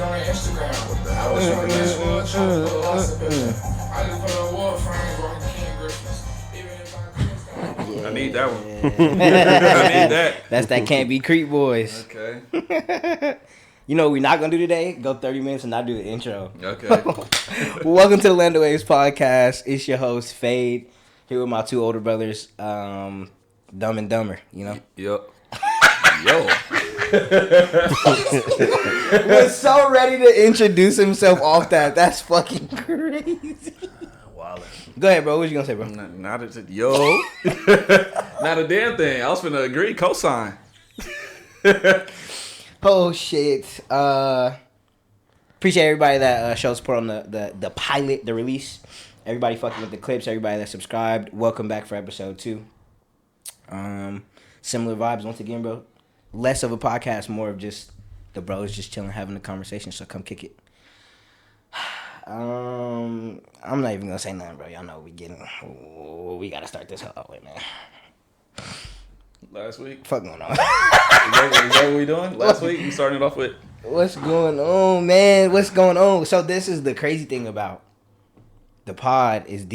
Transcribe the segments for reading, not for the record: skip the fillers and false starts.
on Instagram. I was trying to get one, trying to pull off a picture. I just put a war frame rocking King Griffiths. Even if I could. I need that one. I need that. That's that Can't Be Creep Boys. Okay. You know what we're not going to do today? Go 30 minutes and not do the intro. Okay. Welcome to the Land Waves podcast. It's your host, Fade. Here with my two older brothers, Dumb and Dumber, you know? Yup. Yo. Was so ready to introduce himself off that. That's fucking crazy. Wow. Go ahead, bro. What you going to say, bro? Not a damn thing. I was finna agree. Cosign. Oh, shit. Appreciate everybody that showed support on the pilot, the release. Everybody fucking with the clips. Everybody that subscribed. Welcome back for episode 2. Similar vibes once again, bro. Less of a podcast, more of just the bros just chilling, having a conversation. So come kick it. I'm not even gonna say nothing, bro. Y'all know we gotta start this whole way, man. Last week. Fuck going on. Is that what we doing? Last week we started off with. What's going on, man? What's going on? So this is the crazy thing about the pod is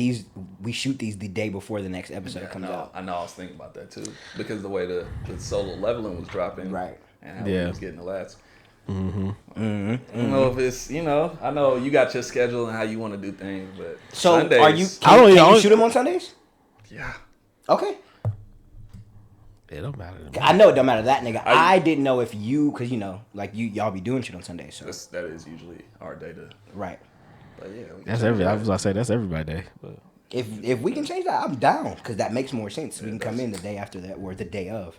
we shoot these the day before the next episode comes out. I know. I was thinking about that too because the way the solo leveling was dropping, right? And how we was getting the last. Mm-hmm. Mm-hmm. I don't know if it's I know you got your schedule and how you want to do things, but so Sundays, are you? Can you shoot them on Sundays? Yeah. Okay. It don't matter. I know it don't matter that nigga. I didn't know if you, cause y'all be doing shit on Sundays. So that is usually our day to right. But yeah, that's I was gonna say that's everybody day. But if we can change that, I'm down because that makes more sense. We can come in the day after that or the day of,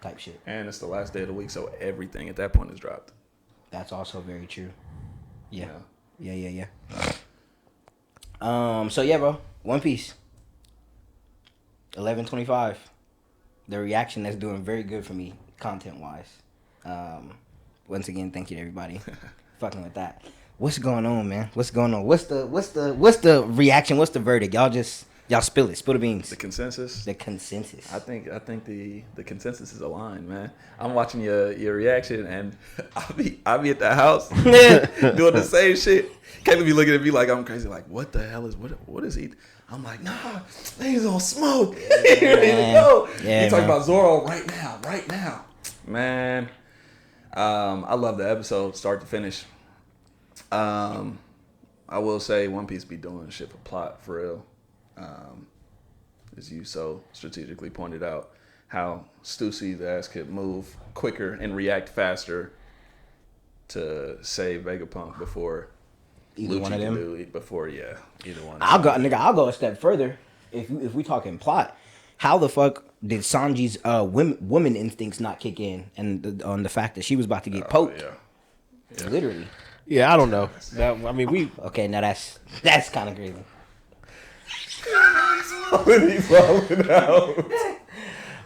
type shit. And it's the last day of the week, so everything at that point is dropped. That's also very true. Yeah. Yeah. So yeah, bro. One Piece. 11:25. The reaction that's doing very good for me, content wise. Once again, thank you to everybody fucking with that. What's going on, man? What's going on? What's the reaction? What's the verdict? Y'all spill it. Spill the beans. The consensus. The consensus. I think the consensus is aligned, man. I'm watching your reaction, and I'll be at the house doing the same shit. Caleb be looking at me like I'm crazy. Like, what the hell what is he? I'm like, nah, he's on smoke. Here we go. Yeah, you talking about Zoro right now, man. I love the episode, start to finish. I will say One Piece be doing shit for plot, for real. As you so strategically pointed out, how Stussy the ass could move quicker and react faster to save Vegapunk before either Lucci one of them. Either one. I'll go a step further. If we talking plot, how the fuck did Sanji's woman instincts not kick in, and on the fact that she was about to get poked? Yeah. Literally. Yeah, I don't know. We okay. Now that's kind of crazy.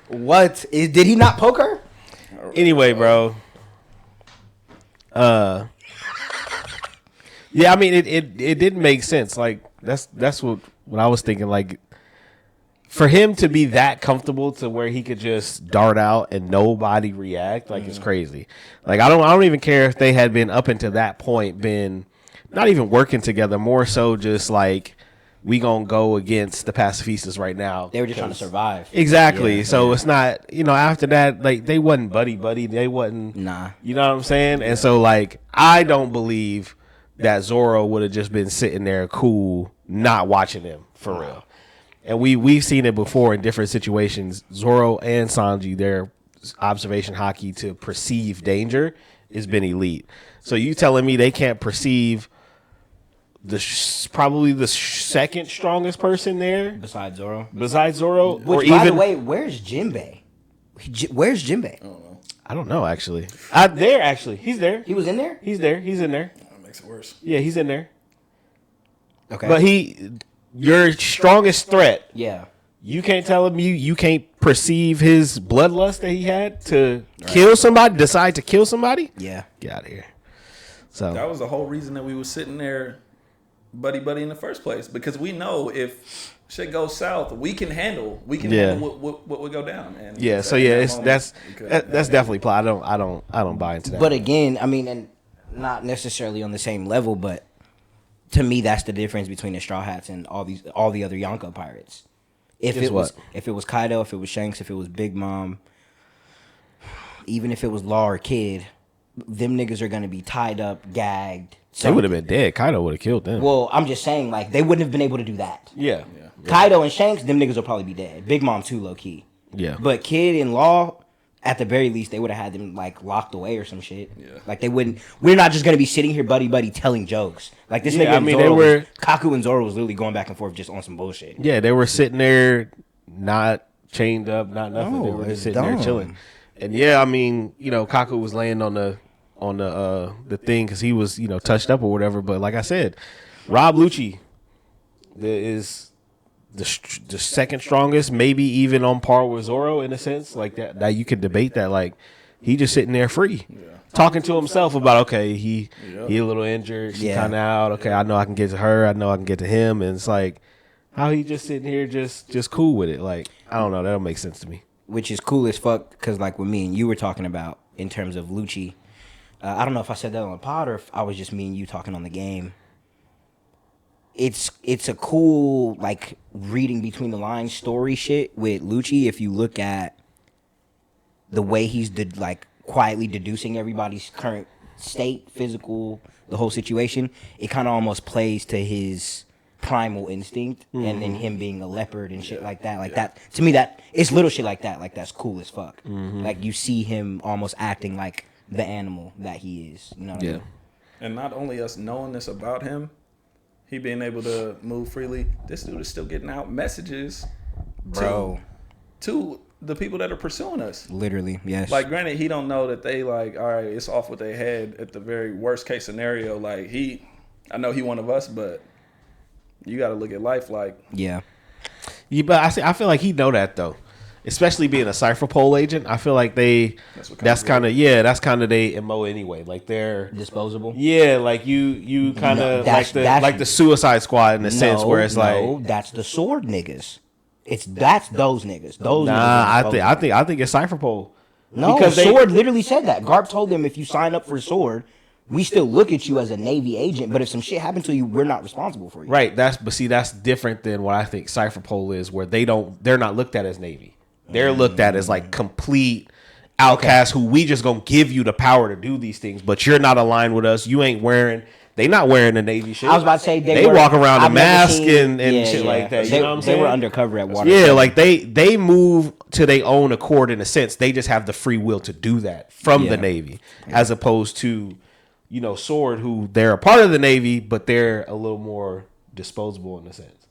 What is? Did he not poke her? Anyway, bro. Yeah, I mean it didn't make sense. Like that's what I was thinking. Like for him to be that comfortable to where he could just dart out and nobody react, like it's crazy. Like I don't even care if they had been up until that point been not even working together, more so just like we gonna go against the pacifistas right now. They were just trying to survive. Exactly. So it's not, after that, like they wasn't buddy. They wasn't. Nah. You know what I'm saying? And so like I don't believe that Zoro would have just been sitting there cool, not watching him for real. And we've seen it before in different situations. Zoro and Sanji, their observation hockey to perceive danger has been elite. So you telling me they can't perceive probably the second strongest person there besides Zoro? Which, or by the way, where's Jinbei? Where's Jinbei? I don't know, actually. He's there. He was in there? He's there. That makes it worse. Yeah, he's in there. Okay. But your strongest threat. Yeah. You can't tell him you can't perceive his bloodlust that he had to kill somebody, decide to kill somebody? Yeah. Get out of here. So that was the whole reason that we were sitting there buddy in the first place, because we know if shit goes south, we can handle what would go down. And that's definitely plot. I don't buy into that. But again, I mean, and not necessarily on the same level, but to me, that's the difference between the Straw Hats and all the other Yonko pirates. If it was Kaido, if it was Shanks, if it was Big Mom, even if it was Law or Kid, them niggas are gonna be tied up, gagged. They would have been dead. Kaido would have killed them. Well, I'm just saying, like, they wouldn't have been able to do that. Yeah. Kaido and Shanks, them niggas will probably be dead. Big Mom too, low key. Yeah. But Kid and Law, at the very least, they would have had them like locked away or some shit. Yeah. Like they wouldn't. We're not just gonna be sitting here, buddy, telling jokes. Like this nigga. I mean, they were Kaku and Zoro was literally going back and forth just on some bullshit. Yeah, they were sitting there, not chained up, not nothing. No, they were just it's sitting there dumb. chilling. And yeah, I mean, Kaku was laying on the thing because he was touched up or whatever. But like I said, Rob Lucci is the second strongest, maybe even on par with Zoro in a sense. Like that you could debate that. Like he just sitting there free, talking to himself about he a little injured, she kind of out. Okay, I know I can get to her. I know I can get to him. And it's like how he just sitting here just cool with it. Like I don't know, that don't make sense to me. Which is cool as fuck because like what me and you were talking about in terms of Lucci. I don't know if I said that on the pod or if I was just me and you talking on the game. It's a cool like reading between the lines story shit with Lucci. If you look at the way he's quietly deducing everybody's current state, physical, the whole situation, it kind of almost plays to his primal instinct, and then him being a leopard and shit like that. Like that to me, that it's little shit like that. Like that's cool as fuck. Like you see him almost acting like the animal that he is. You know what I mean? And not only us knowing this about him, he being able to move freely, this dude is still getting out messages to the people that are pursuing us. Literally, yes. Like, granted, he don't know that they like, all right, it's off with their head at the very worst case scenario. Like I know he one of us, but you got to look at life like. Yeah, but I feel like he know that though. Especially being a Cypher Pole agent, I feel like that's kind of their MO anyway. Like they're disposable. Yeah, like you kind of like the Suicide Squad in a sense where it's that's the sword niggas. That's those niggas. Those niggas. I think it's Cypher Pole. No, because Sword literally said that. Garp told them if you sign up for Sword, we still look at you as a Navy agent, but if some shit happened to you, we're not responsible for you. Right. That's different than what I think Cypher Pole is, where they're not looked at as Navy. They're looked at as like complete outcasts who we just gonna give you the power to do these things, but you're not aligned with us. You ain't wearing. They not wearing the Navy shit. I was about to say they walk around in mask and shit like that. You know what I'm saying? They were undercover at Water. Yeah, like they move to their own accord in a sense. They just have the free will to do that from the Navy, as opposed to Sword, who they're a part of the Navy, but they're a little more disposable in a sense,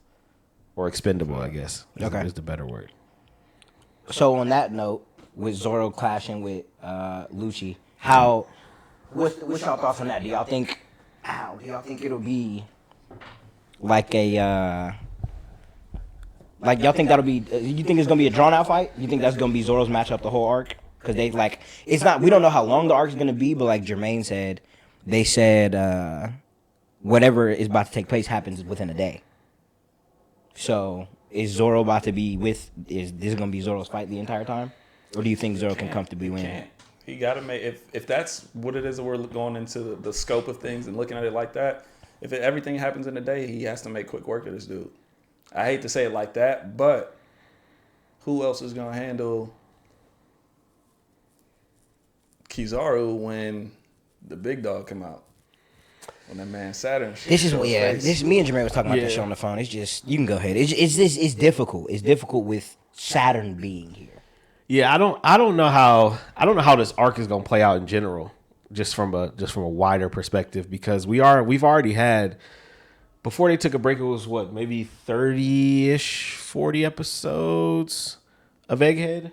or expendable, I guess. Is the better word. So on that note, with Zoro clashing with Lucci, what's y'all thoughts on that? Do y'all think it'll be like a y'all think that'll be? You think it's gonna be a drawn out fight? You think that's gonna be Zoro's matchup the whole arc? Because it's not. We don't know how long the arc is gonna be, but like Jermaine said, they said whatever is about to take place happens within a day. So. Is Zoro about to be is this going to be Zoro's fight the entire time? Or do you think Zoro can comfortably win? He got to make, if that's what it is that we're going into the scope of things and looking at it like that, if everything happens in a day, he has to make quick work of this dude. I hate to say it like that, but who else is going to handle Kizaru when the big dog come out? When that man Saturn shit. This me and Jermaine was talking about this shit on the phone. It's just you can go ahead. It's difficult. It's difficult with Saturn being here. Yeah, I don't know how this arc is gonna play out in general, just from a wider perspective, because we've already had, before they took a break, it was maybe 30-ish, 40 episodes of Egghead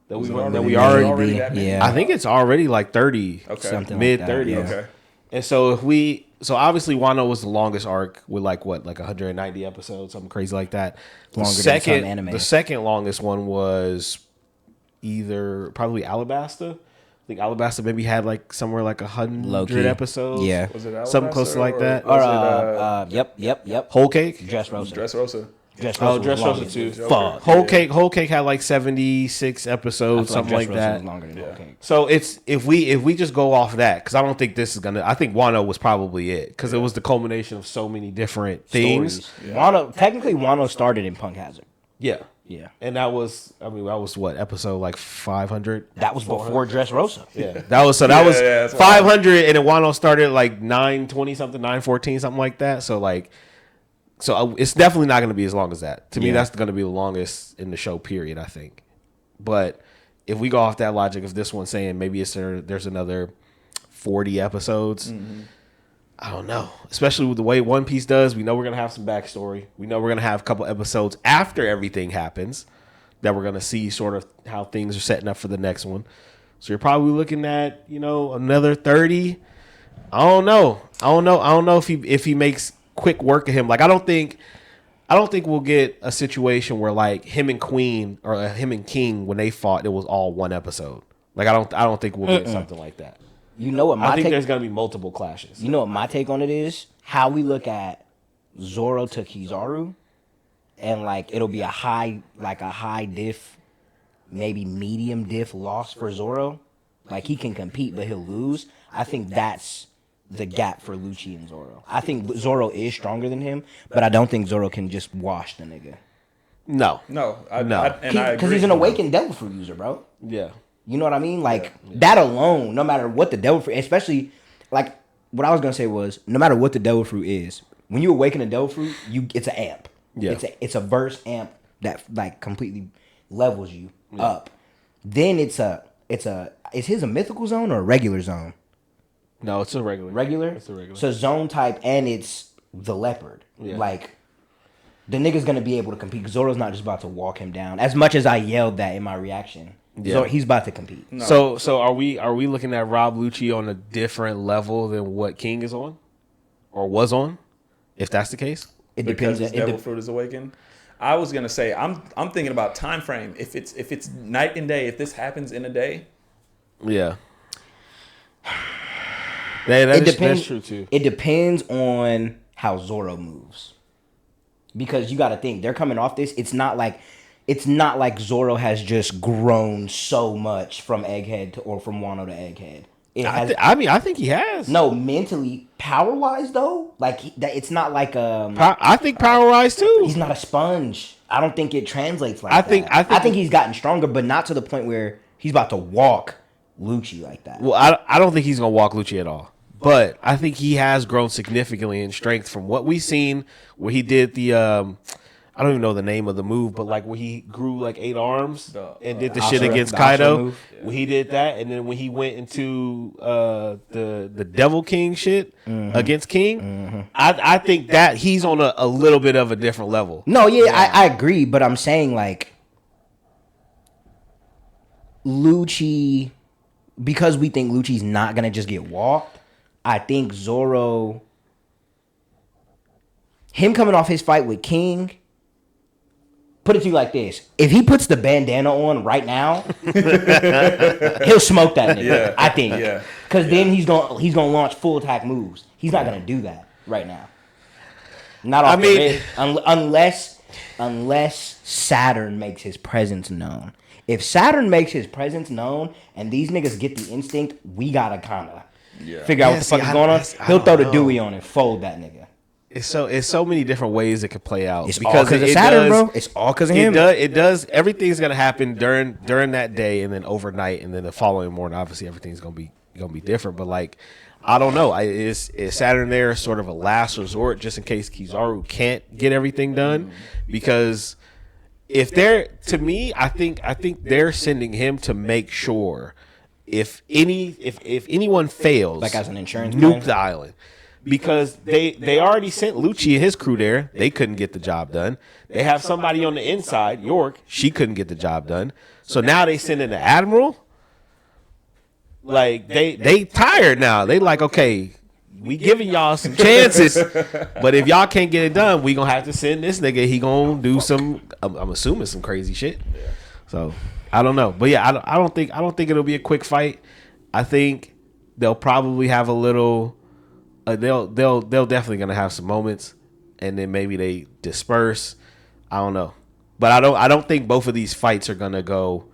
that we already I think it's already like 30, something mid like 30s. Okay. And so obviously Wano was the longest arc with like 190 episodes, something crazy like that. Longer than some anime. The second longest one was probably Alabasta. I think Alabasta maybe had like somewhere like 100 episodes. Yeah. Was it Alabasta something close to like that? Or yep. Whole Cake? Dressrosa. Dressrosa 2. Fuck. Whole Cake had like 76 episodes, something like that. Was longer than Whole Cake. So it's if we just go off that, because I don't think this is gonna. I think Wano was probably it, because it was the culmination of so many different things. Wano started in Punk Hazard. Yeah. Yeah. And that was what, episode like 500? That was before Dressrosa. Yeah. That was 500, and then Wano started like 920 something, 914 something like that. So it's definitely not going to be as long as that. To me, that's going to be the longest in the show period, I think. But if we go off that logic of this one saying maybe there's another 40 episodes, I don't know. Especially with the way One Piece does, we know we're going to have some backstory. We know we're going to have a couple episodes after everything happens that we're going to see sort of how things are setting up for the next one. So you're probably looking at, another 30. I don't know if he makes quick work of him. Like I don't think we'll get a situation where like him and Queen or him and King, when they fought, it was all one episode. Like I don't think we'll get something like that. You know what? I think there's gonna be multiple clashes. You know what my take on it is? How we look at Zoro to Kizaru, and like it'll be a high diff, maybe medium diff loss for Zoro. Like he can compete, but he'll lose. I think that's the gap for Lucci and Zoro. I think Zoro is stronger than him, but I don't think Zoro can just wash the nigga. No. Because he's an awakened devil fruit user, bro. Yeah. You know what I mean? Like that alone, no matter what the devil fruit, especially like what I was gonna say was, no matter what the devil fruit is, when you awaken a devil fruit, it's an amp. Yeah. It's a verse amp that like completely levels you up. Then is his a mythical zone or a regular zone? No, it's a regular. Regular? It's a regular. So zone type, and it's the leopard. Yeah. Like the nigga's gonna be able to compete. Zoro's not just about to walk him down. As much as I yelled that in my reaction. Yeah. Zoro, he's about to compete. No. So are we looking at Rob Lucci on a different level than what King is on, or was on, if that's the case? It Because depends. Devil Fruit is awakened. I was gonna say I'm thinking about time frame. If it's night and day, if this happens in a day, yeah. That's true too. It depends on how Zoro moves, because you got to think they're coming off this. It's not like Zoro has just grown so much from Egghead or from Wano to Egghead. I think he has. No, mentally, power wise though, like it's not like I think power wise too. He's not a sponge. I don't think it translates like that. I think he's gotten stronger, but not to the point where he's about to walk Lucci like that. Well, I don't think he's gonna walk Lucci at all. But I think he has grown significantly in strength from what we've seen, where he did the I don't even know the name of the move, but like where he grew like 8 arms and did the shit against Kaido. When he did that, and then when he went into the Devil King shit against King, I think that he's on a little bit of a different level. No, yeah. I agree, but I'm saying like Lucci, because we think Lucci's not gonna just get walked. I think Zoro, him coming off his fight with King, put it to you like this: if he puts the bandana on right now, he'll smoke that nigga. Yeah. I think, Yeah. because then he's gonna launch full attack moves. He's not gonna do that right now. Not off the rip, unless Saturn makes his presence known. If Saturn makes his presence known and these niggas get the instinct, we gotta kinda figure out what the fuck is going on. He'll throw the Dewey on and fold that nigga. It's so many different ways it could play out. It's all because of Saturn, bro. It's all because of him. It does. Everything's gonna happen during that day, and then overnight, and then the following morning. Obviously, everything's gonna be different. But like, I don't know. Is Saturn there sort of a last resort, just in case Kizaru can't get everything done? Because if they're, to me, I think they're sending him to make sure if anyone fails, like as an insurance nuke plan? the island. Because they already sent Lucci and his crew there. They couldn't get the job done. They have somebody on the inside, York. She couldn't get the job done. So now they send in the Admiral. Like, they tired now. They like, okay, we giving y'all some chances. But if y'all can't get it done, we going to have to send this nigga. He going to do some, I'm assuming some crazy shit. So, I don't know. But yeah, I don't think it'll be a quick fight. I think they'll probably have a little... they'll definitely gonna have some moments, and then maybe they disperse. I don't know, but I don't think both of these fights are gonna go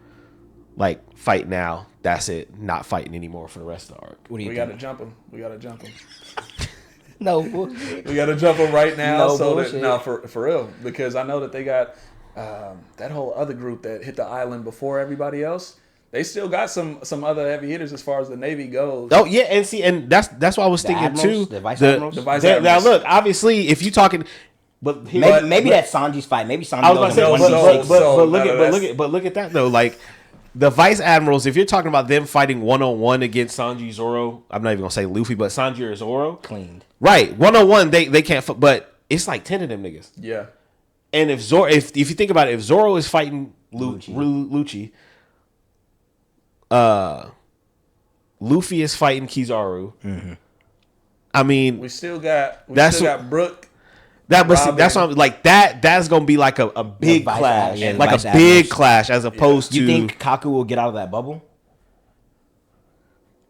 like fight now. That's it. Not fighting anymore for the rest of the arc. What do you We think? gotta jump him. We gotta jump him. No bullshit. We gotta jump him right now. No so bullshit. that, no, for real, because I know that they got that whole other group that hit the island before everybody else. They still got some other heavy hitters as far as the Navy goes. Oh yeah, and see, and that's what I was The thinking admirals? too. The vice admirals? The vice Now admirals. look, obviously, if you talking, but Maybe that's Sanji's fight. Maybe Sanji I was about to say, goes No, in so- 1v6. so- but look at that though. Like the vice admirals, if you're talking about them fighting 1-on-1 against Sanji, Zoro, I'm not even gonna say Luffy, but Sanji or Zoro, Cleaned. right? 1-on-1, they can't. But it's like 10 of them niggas. Yeah. And if you think about it, if Zoro is fighting Lucci, Luffy is fighting Kizaru. Mm-hmm. I mean, We still got Brook. that's Robin. what I'm like. That's gonna be like a big vice clash, ad- yeah, like vice a big admirals. clash, as opposed to. You think Kaku will get out of that bubble?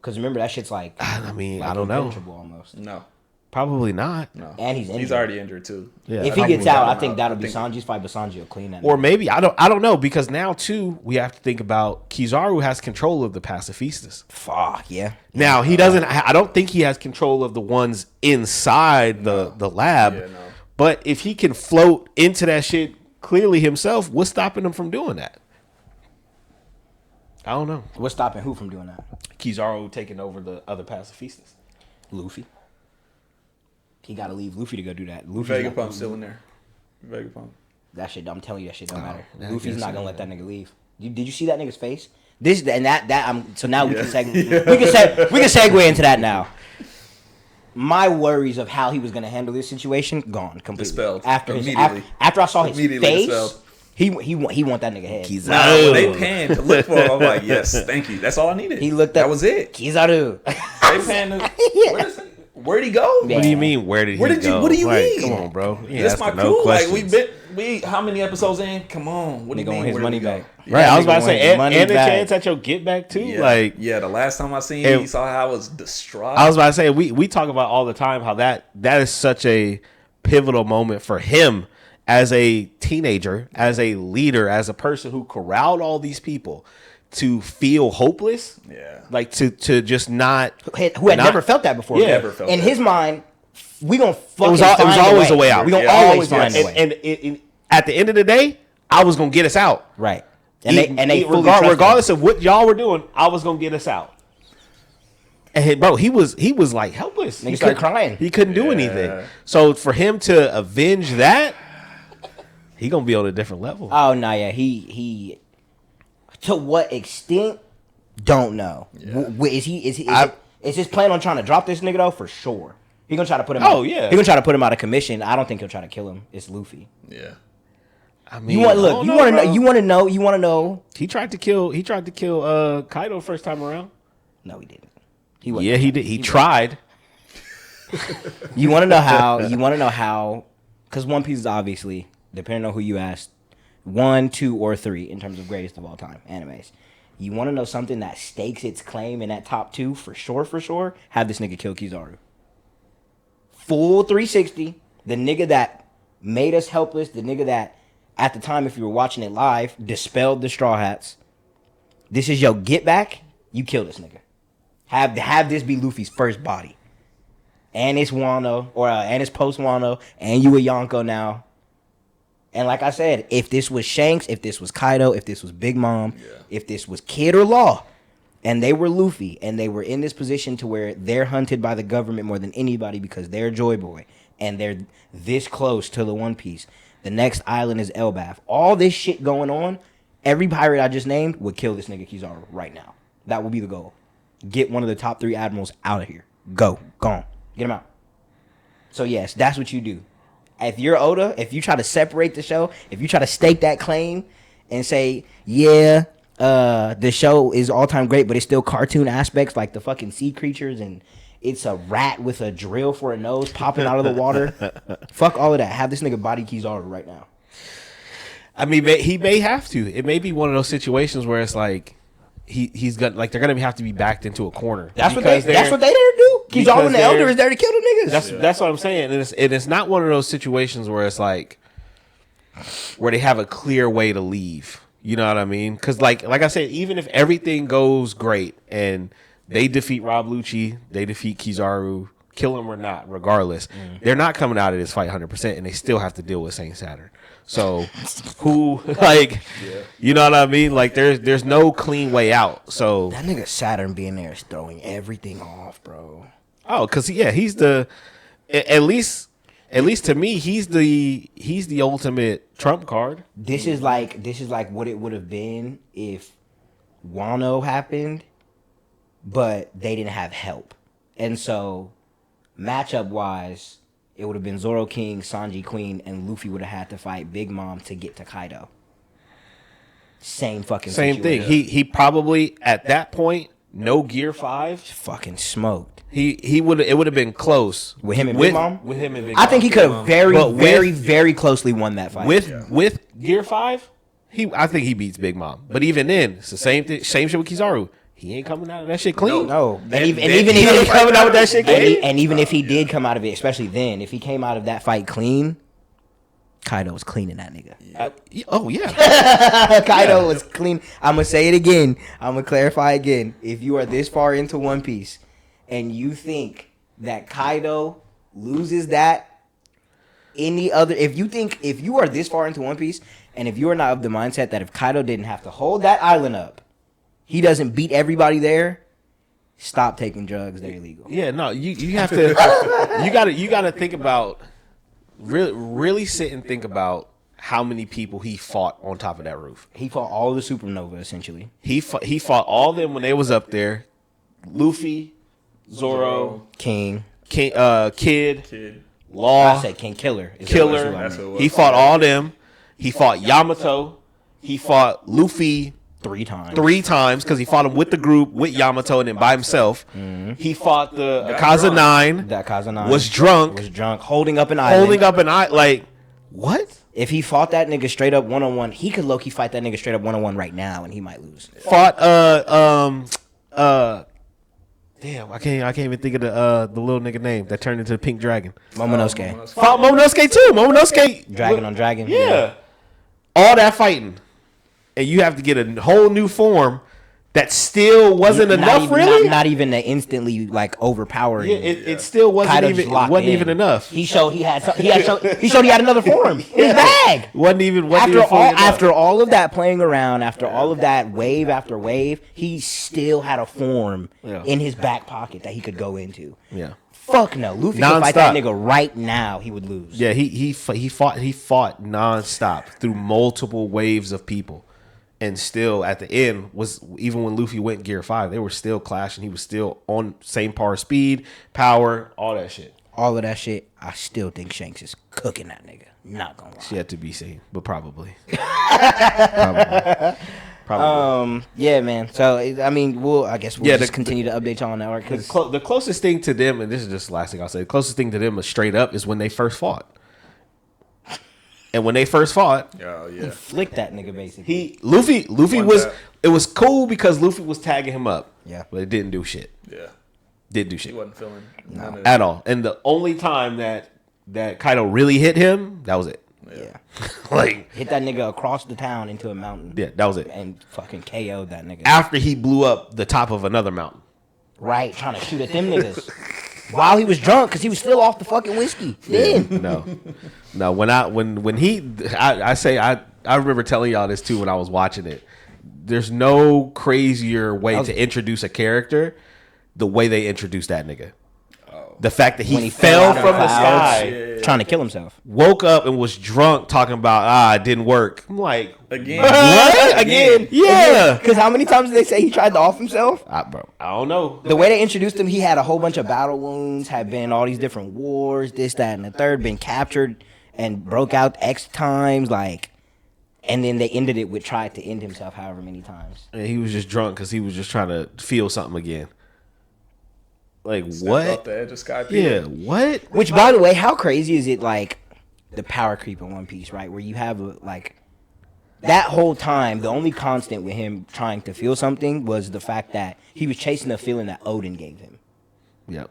Because remember that shit's like. I mean, like I don't know. impenetrable almost. No. Probably not. No. And he's injured. He's already injured too. Yeah, If he probably gets out, not. I think that'll be I think- Sanji's fight, but Sanji will clean that. Or nigga. maybe I don't know, because now too we have to think about Kizaru has control of the pacifistas. Fuck yeah. Now he doesn't. I don't think he has control of the ones inside the lab. Yeah, no. But if he can float into that shit clearly himself, what's stopping him from doing that? I don't know. What's stopping who from doing that? Kizaru taking over the other pacifistas. Luffy. He got to leave Luffy to go do that. Luffy's not- Vegapump's still in there. Vegapump. That shit. I'm telling you, that shit don't matter. I Luffy's guess not so. gonna let that nigga leave. Did you see that nigga's face? This and that. So now we Yeah. can we can segue into that now. My worries of how he was gonna handle this situation gone completely. Dispelled. After Immediately. after I saw his Immediately face, dispelled. he want that nigga head. Nah, when they panned to look for him, I'm like, yes, thank you. That's all I needed. He looked That up. was it. Kizaru. They panned to, where'd he go? Yeah. What do you mean? Where did he go? What do you Like, mean? Come on, bro. You ain't This my asking crew. no Like questions. we how many episodes in? Come on. What do you Nigga mean? want his where money did he go? back. Right, Yeah, I was nigga about to want say, his and money a back. chance at your get back too. Yeah, Like, yeah, the last time I seen And- he saw how I was distraught. I was about to say, we talk about all the time how that is such a pivotal moment for him as a teenager, as a leader, as a person who corralled all these people to feel hopeless. Yeah. Like to just not. Who had not- never felt that before. Yeah. Never felt In that. his mind, we gonna fucking It was find always a way out. We gonna Yeah, always always, find yes. a way. And at the end of the day, I was gonna get us out. Right. And they fully regardless of what y'all were doing, I was gonna get us out. And bro, he was like helpless. Nigga He started couldn't- crying. He couldn't do Yeah. anything. So for him to avenge that, he gonna be on a different level. Oh no, yeah, he. To what extent? Don't know. Is his plan on trying to drop this nigga though? For sure. He gonna try to put him. Oh, out, yeah. He gonna try to put him out of commission. I don't think he'll try to kill him. It's Luffy. Yeah. I mean, You want I look. don't You know, want to know. bro. You want to know. You want to know. He tried to kill Kaido first time around. No, he didn't. He wasn't. Yeah, he did. He tried. You want to know how? You want to know how? Because One Piece is obviously, depending on who you ask, 1, 2, or 3 in terms of greatest of all time animes. You want to know something that stakes its claim in that top 2 for sure? For sure, have this nigga kill Kizaru. Full 360. The nigga that made us helpless. The nigga that, at the time, if you were watching it live, dispelled the Straw Hats. This is your get back. You kill this nigga. Have this be Luffy's first body. And it's Wano, and it's post Wano, and you a Yonko now. And like I said, if this was Shanks, if this was Kaido, if this was Big Mom, if this was Kid or Law, and they were Luffy, and they were in this position to where they're hunted by the government more than anybody because they're Joy Boy, and they're this close to the One Piece. The next island is Elbaf. All this shit going on, every pirate I just named would kill this nigga Kizaru right now. That would be the goal. Get one of the top 3 admirals out of here. Go. Gone. Get him out. So yes, that's what you do. If you're Oda, if you try to separate the show, if you try to stake that claim and say, yeah, the show is all-time great, but it's still cartoon aspects like the fucking sea creatures and it's a rat with a drill for a nose popping out of the water. Fuck all of that. Have this nigga body Kizaru right now. I mean, he may have to. It may be one of those situations where it's like he's got like they're gonna have to be backed into a corner. That's what Because they there to do. because Kizaru and the Elder they're- is there to kill the niggas. That's what I'm saying, and it's not one of those situations where it's like where they have a clear way to leave. You know what I mean? Because like I said, even if everything goes great and they defeat Rob Lucci, they defeat Kizaru, kill him or not, regardless, they're not coming out of this fight 100%, and they still have to deal with Saint Saturn. So who you know what I mean? Like there's no clean way out. So That nigga Saturn being there is throwing everything off, bro. oh, because he's the at least to me he's the ultimate trump card. This is like what it would have been if Wano happened, but they didn't have help. And so matchup wise, it would have been Zoro King, Sanji Queen, and Luffy would have had to fight Big Mom to get to Kaido. Same fucking Same situation. thing. He probably at that point, no Gear 5. Fucking smoked. It would have been close. With him and Big Mom? With him and Big I Mom. think he could have But with- very closely won that fight. with Gear 5, I think he beats Big Mom. But even then, it's the same thing. Same shit with Kizaru. He ain't coming out of that shit clean. No. And even he if ain't coming out with that shit clean. and even if he did come out of it, especially then, if he came out of that fight clean, Kaido was cleaning that nigga. Oh yeah. Kaido was clean. I'm gonna say it again. I'm gonna clarify again. If you are this far into One Piece and you think that Kaido loses that if you are this far into One Piece and if you are not of the mindset that if Kaido didn't have to hold that island up, he doesn't beat everybody there, stop taking drugs. They're illegal. Yeah, no, you have to you gotta think about really sit and think about how many people he fought on top of that roof. He fought all the Supernova essentially. He fought all of them when they was up there. Luffy, Zoro, King. Kid, Kid. Law, I said King Killer. Killer. That's what it was. He fought all them. He fought Yamato. He fought Luffy 3 times. 3 times because he fought him with the group, with Yamato, and then by himself. He fought the Akaza 9. That Kazanai Was drunk. holding up an island. Holding up an eye. Like, what? If he fought that nigga straight up 1-on-1, he could low-key fight that nigga straight up 1-on-1 right now and he might lose. Fought, damn, I can't even think of the little nigga name that turned into the pink dragon. Momonosuke. Fought Momonosuke too. Momonosuke. Dragon on dragon. Yeah. All that fighting. And you have to get a whole new form that still wasn't enough, really? Not even that instantly like overpowering. Yeah, it still wasn't Kaido even just locked in. even enough. He showed he had another form. His bag. Wasn't even fully enough. After all of that playing around, after all of that wave after wave, he still had a form in his back pocket that he could go into. Yeah. Fuck no, Luffy could fight that Nonstop. nigga right now. He would lose. Yeah, he fought nonstop through multiple waves of people. And still at the end was even when Luffy went Gear 5, they were still clashing. He was still on same par speed, power, all that shit. All of that shit, I still think Shanks is cooking that nigga. Not gonna lie. Yet to be seen, but probably. Yeah, man. So I mean, I guess we'll just the- continue to update y'all on that arc. The closest thing to them, and this is just the last thing I'll say, the closest thing to them is straight up is when they first fought. And when they first fought, Oh He yeah. flicked that nigga basically. Luffy One was tap. it was cool because Luffy was tagging him up. Yeah. But it didn't do shit. Yeah. Didn't do He shit wasn't feeling none of at all. And the only time that Kaido really hit him, that was it. Yeah. Like, Hit that nigga across the town into a mountain. yeah, that was it. And fucking KO'd that nigga. After he blew up the top of another mountain. Right, trying to shoot at them niggas. While he was drunk, because he was still off the fucking whiskey. Then. No. When he I remember telling y'all this too when I was watching it. There's no crazier way to introduce a character the way they introduced that nigga. The fact that When he he fell fell out of from the clouds. sky, Trying to kill himself. woke up and was drunk talking about it didn't work. I'm like, Again. what? Again? Yeah. Because how many times did they say he tried to off himself? Bro, I don't know. The way they introduced him, he had a whole bunch of battle wounds, had been all these different wars, this, that, and the third, been captured and broke out X times, and then they ended it with tried to end himself however many times. And he was just drunk because he was just trying to feel something again. Like, Off what? the edge of Sky Yeah, Peak. what? Which, by the way, how crazy is it, the power creep in One Piece, right? Where you have, that whole time, the only constant with him trying to feel something was the fact that he was chasing the feeling that Odin gave him. Yep.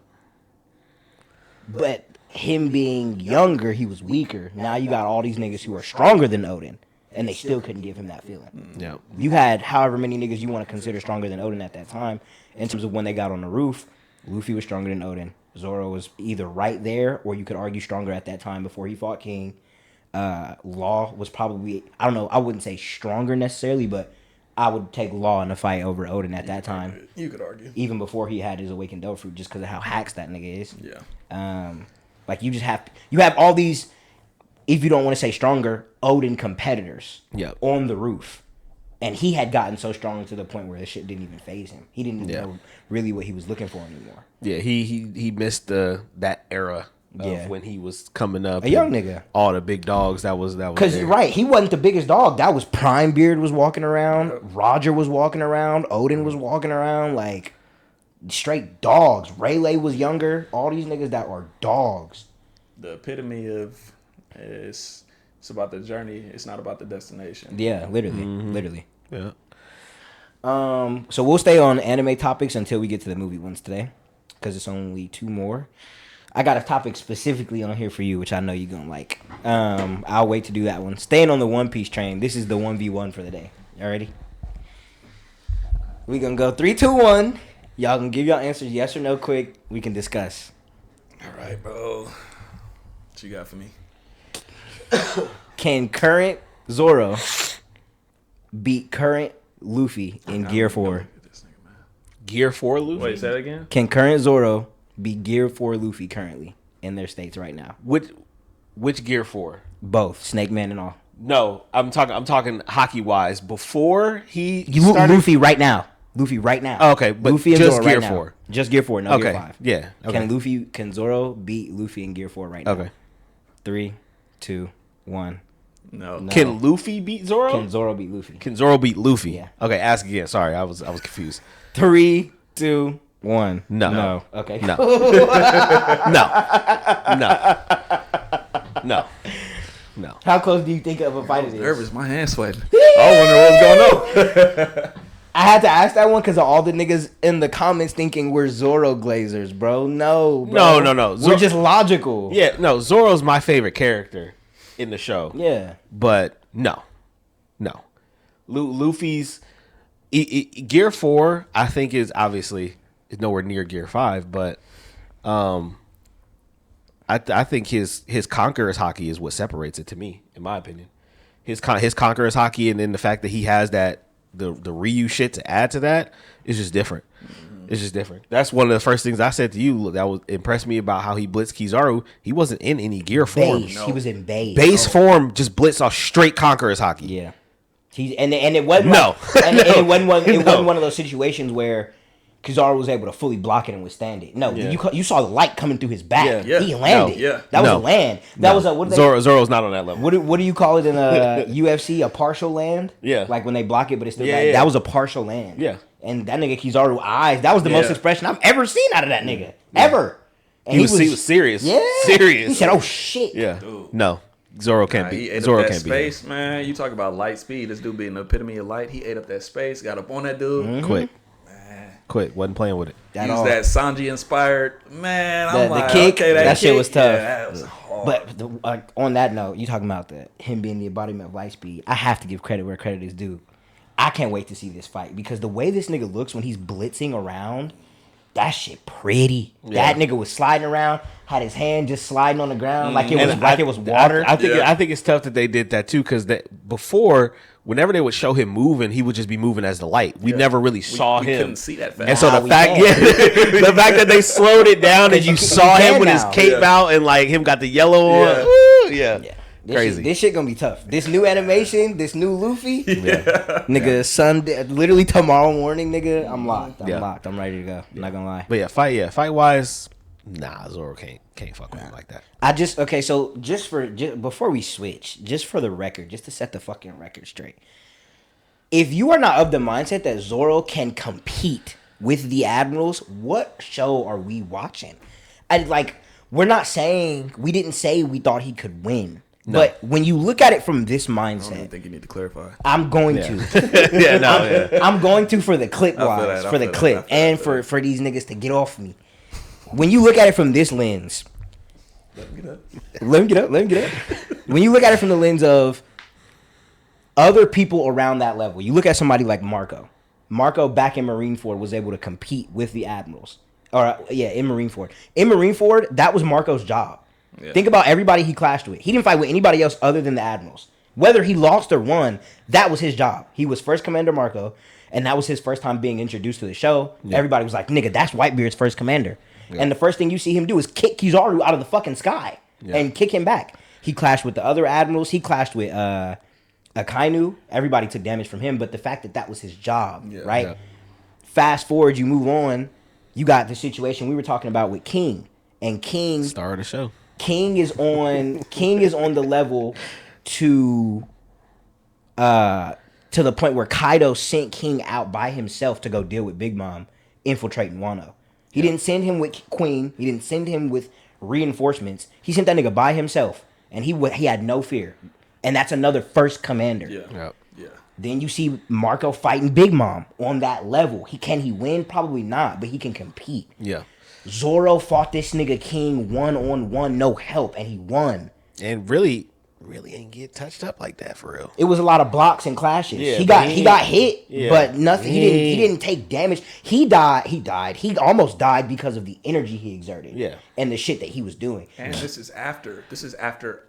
But him being younger, he was weaker. Now you got all these niggas who are stronger than Odin, and they still couldn't give him that feeling. Yeah. You had however many niggas you want to consider stronger than Odin at that time. In terms of when they got on the roof, Luffy was stronger than Odin. Zoro was either right there, or you could argue stronger at that time before he fought King. Law was probably, I don't know, I wouldn't say stronger necessarily, but I would take Law in a fight over Odin at that time. You could argue. Even before he had his awakened dope fruit, just because of how hacks that nigga is. Yeah. Like you have all these, if you don't want to say stronger, Odin competitors on the roof. And he had gotten so strong to the point where this shit didn't even faze him. He didn't even know really what he was looking for anymore. Yeah, he missed that era of when he was coming up. A young nigga. All the big dogs that was Because there. right, he wasn't the biggest dog. That was Prime Beard was walking around. Roger was walking around. Odin was walking around. Like, straight dogs. Rayleigh was younger. All these niggas that are dogs. The epitome of it's about the journey. It's not about the destination. Yeah, literally. Literally. Yeah. So we'll stay on anime topics until we get to the movie ones today, because it's only 2 more. I got a topic specifically on here for you, which I know you're gonna like. I'll wait to do that one. Staying on the One Piece train. This is the 1v1 for the day. Y'all ready? We gonna go 3, 2, 1. Y'all can give y'all answers yes or no quick. We can discuss. All right, bro. What you got for me? Can current Zoro beat current Luffy in Gear 4? Gear 4 Luffy? Wait, say that again? Can current Zoro beat Gear 4 Luffy currently in their states right now? Which Gear 4? Both, Snake Man and all. No, I'm talking hockey wise. Before he Luffy right now. Luffy right now. Oh, okay, but Luffy and just Zoro Gear right 4. Now. Just Gear 4, no okay. Gear 5. Yeah. Okay. Can Zoro beat Luffy in Gear 4 right now? Okay. 3, 2, 1. No. Can Luffy beat Zoro? Can Zoro beat Luffy? Can Zoro beat Luffy? Yeah. Okay, ask again. Sorry, I was confused. 3, 2, 1. No. Okay. No. No. How close do you think of a fight it is? Nervous. My hand's sweating. I wonder what's going on. I had to ask that one because of all the niggas in the comments thinking we're Zoro Glazers, bro. No, bro. No. We're just logical. Yeah, no. Zoro's my favorite character in the show. Yeah. But no. Luffy's Gear 4, I think, is obviously nowhere near Gear 5, but I think his Conqueror's Haki is what separates it to me, in my opinion. His Conqueror's Haki, and then the fact that he has that the Ryu shit to add to that is just different. It's just different. That's one of the first things I said to you that was impressed me about how he blitzed Kizaru. He wasn't in any gear form. Base. No. He was in base. Base form, just blitz off straight Conqueror's Haki. Yeah. And it wasn't it wasn't one of those situations where Kizaru was able to fully block it and withstand it. No, you saw the light coming through his back. Yeah. He landed. No. Yeah. That was a land. That was a what? Zoro's not on that level. What do you call it in UFC? A partial land? Yeah. Like when they block it, but it's still Yeah, back. yeah. That was a partial land. Yeah. And that nigga Kizaru eyes. That was the most expression I've ever seen out of that nigga. Ever. And He was serious. Yeah. Serious. He said, "Oh shit." Yeah. Dude. No. Zoro can't He beat. ate Zoro up that can't beat. him. space, man. You talk about light speed. This dude being the epitome of light. He ate up that space. Got up on that dude. Quit. Wasn't playing with it. At Used all. that Sanji inspired. Man, I'm The like, kick, okay, that shit kick, was tough. Yeah, that was hard. But on that note, you talking about him being the embodiment of light speed. I have to give credit where credit is due. I can't wait to see this fight because the way this nigga looks when he's blitzing around, that shit pretty. Yeah. That nigga was sliding around, had his hand just sliding on the ground like it And was water. I think it's tough that they did that too, because before, whenever they would show him moving, he would just be moving as the light. We never really saw we him. couldn't see that fast. And so Now the we fact, can. the fact that they slowed it down and you saw him with his now. cape out and like him got the yellow on, Yeah. woo, yeah. Crazy. This shit gonna be tough. This new animation, this new Luffy, nigga, Sunday, literally tomorrow morning, nigga. I'm locked. I'm locked. I'm ready to go. I'm not gonna lie. But fight wise, nah, Zoro can't fuck with him like that. So before we switch, just for the record, just to set the fucking record straight. If you are not of the mindset that Zoro can compete with the Admirals, what show are we watching? We didn't say we thought he could win. No. But when you look at it from this mindset, I think you need to clarify. I'm going to. I'm going to for the clip wise, for the clip, and for these niggas to get off me. When you look at it from this lens, Let me get up. Let me get up. When you look at it from the lens of other people around that level, you look at somebody like Marco. Marco back in Marineford was able to compete with the Admirals. In Marineford. In Marineford, that was Marco's job. Yeah. Think about everybody he clashed with. He didn't fight with anybody else other than the Admirals. Whether he lost or won, that was his job. He was first commander Marco, and that was his first time being introduced to the show. Yeah. Everybody was like, nigga, that's Whitebeard's first commander. Yeah. And the first thing you see him do is kick Kizaru out of the fucking sky and kick him back. He clashed with the other Admirals. He clashed with Akainu. Everybody took damage from him, but the fact that was his job, right? Yeah. Fast forward, you move on, you got the situation we were talking about with King. And King... Star of the show. King is on the level to the point where Kaido sent King out by himself to go deal with Big Mom infiltrating Wano. He didn't send him with Queen. He didn't send him with reinforcements. He sent that nigga by himself, and he had no fear. And that's another first commander. Yeah. Then you see Marco fighting Big Mom on that level. Can he win? Probably not, but he can compete. Yeah. Zoro fought this nigga King 1-on-1, no help, and he won. And really ain't get touched up like that for real. It was a lot of blocks and clashes. Yeah, he got hit, but nothing. He didn't take damage. He died. He almost died because of the energy he exerted. Yeah. And the shit that he was doing. And this is after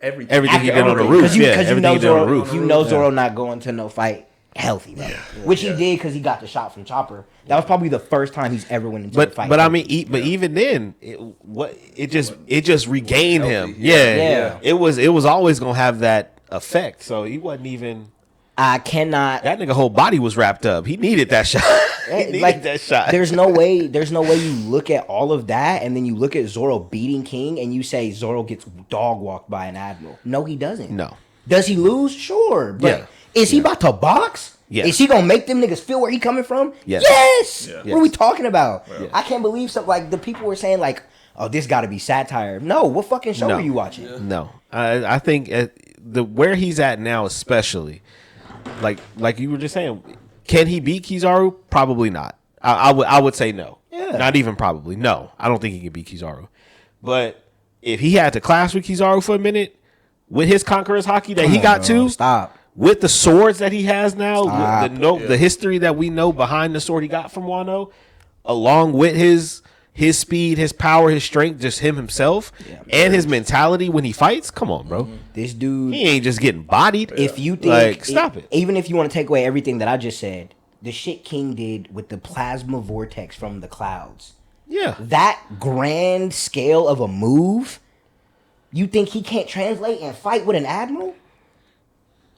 everything. Everything he did on the roof. Because you know Zoro not going to no fight healthy, bro. Which he did because he got the shot from Chopper. That was probably the first time he's ever went into a fight. But I mean, even then, it just regained him. Yeah. It was always gonna have that effect. So he wasn't even. I cannot. That nigga whole body was wrapped up. He needed that shot. He needed that shot. There's no way you look at all of that and then you look at Zoro beating King and you say Zoro gets dog walked by an Admiral. No, he doesn't. No. Does he lose? Sure, but is he about to box? Yes. Is he gonna make them niggas feel where he coming from? Yes. Yes. Yeah. What are we talking about? Yeah. I can't believe something like the people were saying like, oh, this got to be satire. No, what fucking show are you watching? Yeah. No, I think where he's at now, especially, like you were just saying, can he beat Kizaru? Probably not. I would say no. Yeah. Not even probably. No, I don't think he can beat Kizaru. But if he had to clash with Kizaru for a minute, with his Conqueror's Haki that he got to, stop. With the swords that he has now, the history that we know behind the sword he got from Wano, along with his speed, his power, his strength, just himself, and his mentality when he fights. Come on, bro. This dude, he ain't just getting bodied. If you think, stop it. Even if you want to take away everything that I just said, the shit King did with the plasma vortex from the clouds. Yeah. That grand scale of a move, you think he can't translate and fight with an Admiral?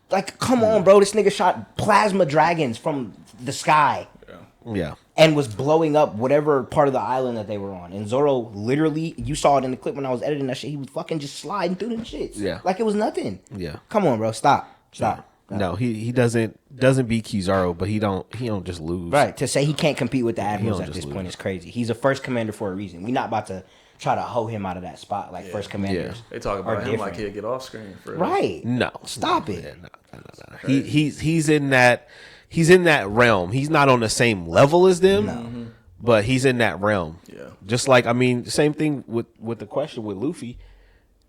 Like, come on, bro. This nigga shot plasma dragons from the sky. Yeah. And was blowing up whatever part of the island that they were on. And Zoro literally, you saw it in the clip when I was editing that shit, he was fucking just sliding through them shits. Yeah. Like it was nothing. Yeah. Come on, bro. Stop. No, he doesn't beat Kizaru, but he don't just lose. Right. To say he can't compete with the Admirals at this point is crazy. He's a first commander for a reason. We're not about to try to hoe him out of that spot like first commanders. They talk about him like he'll get off screen for right. No. Stop it. No. He's in that realm. He's not on the same level as them, but he's in that realm. Yeah. Just like, I mean, same thing with the question with Luffy.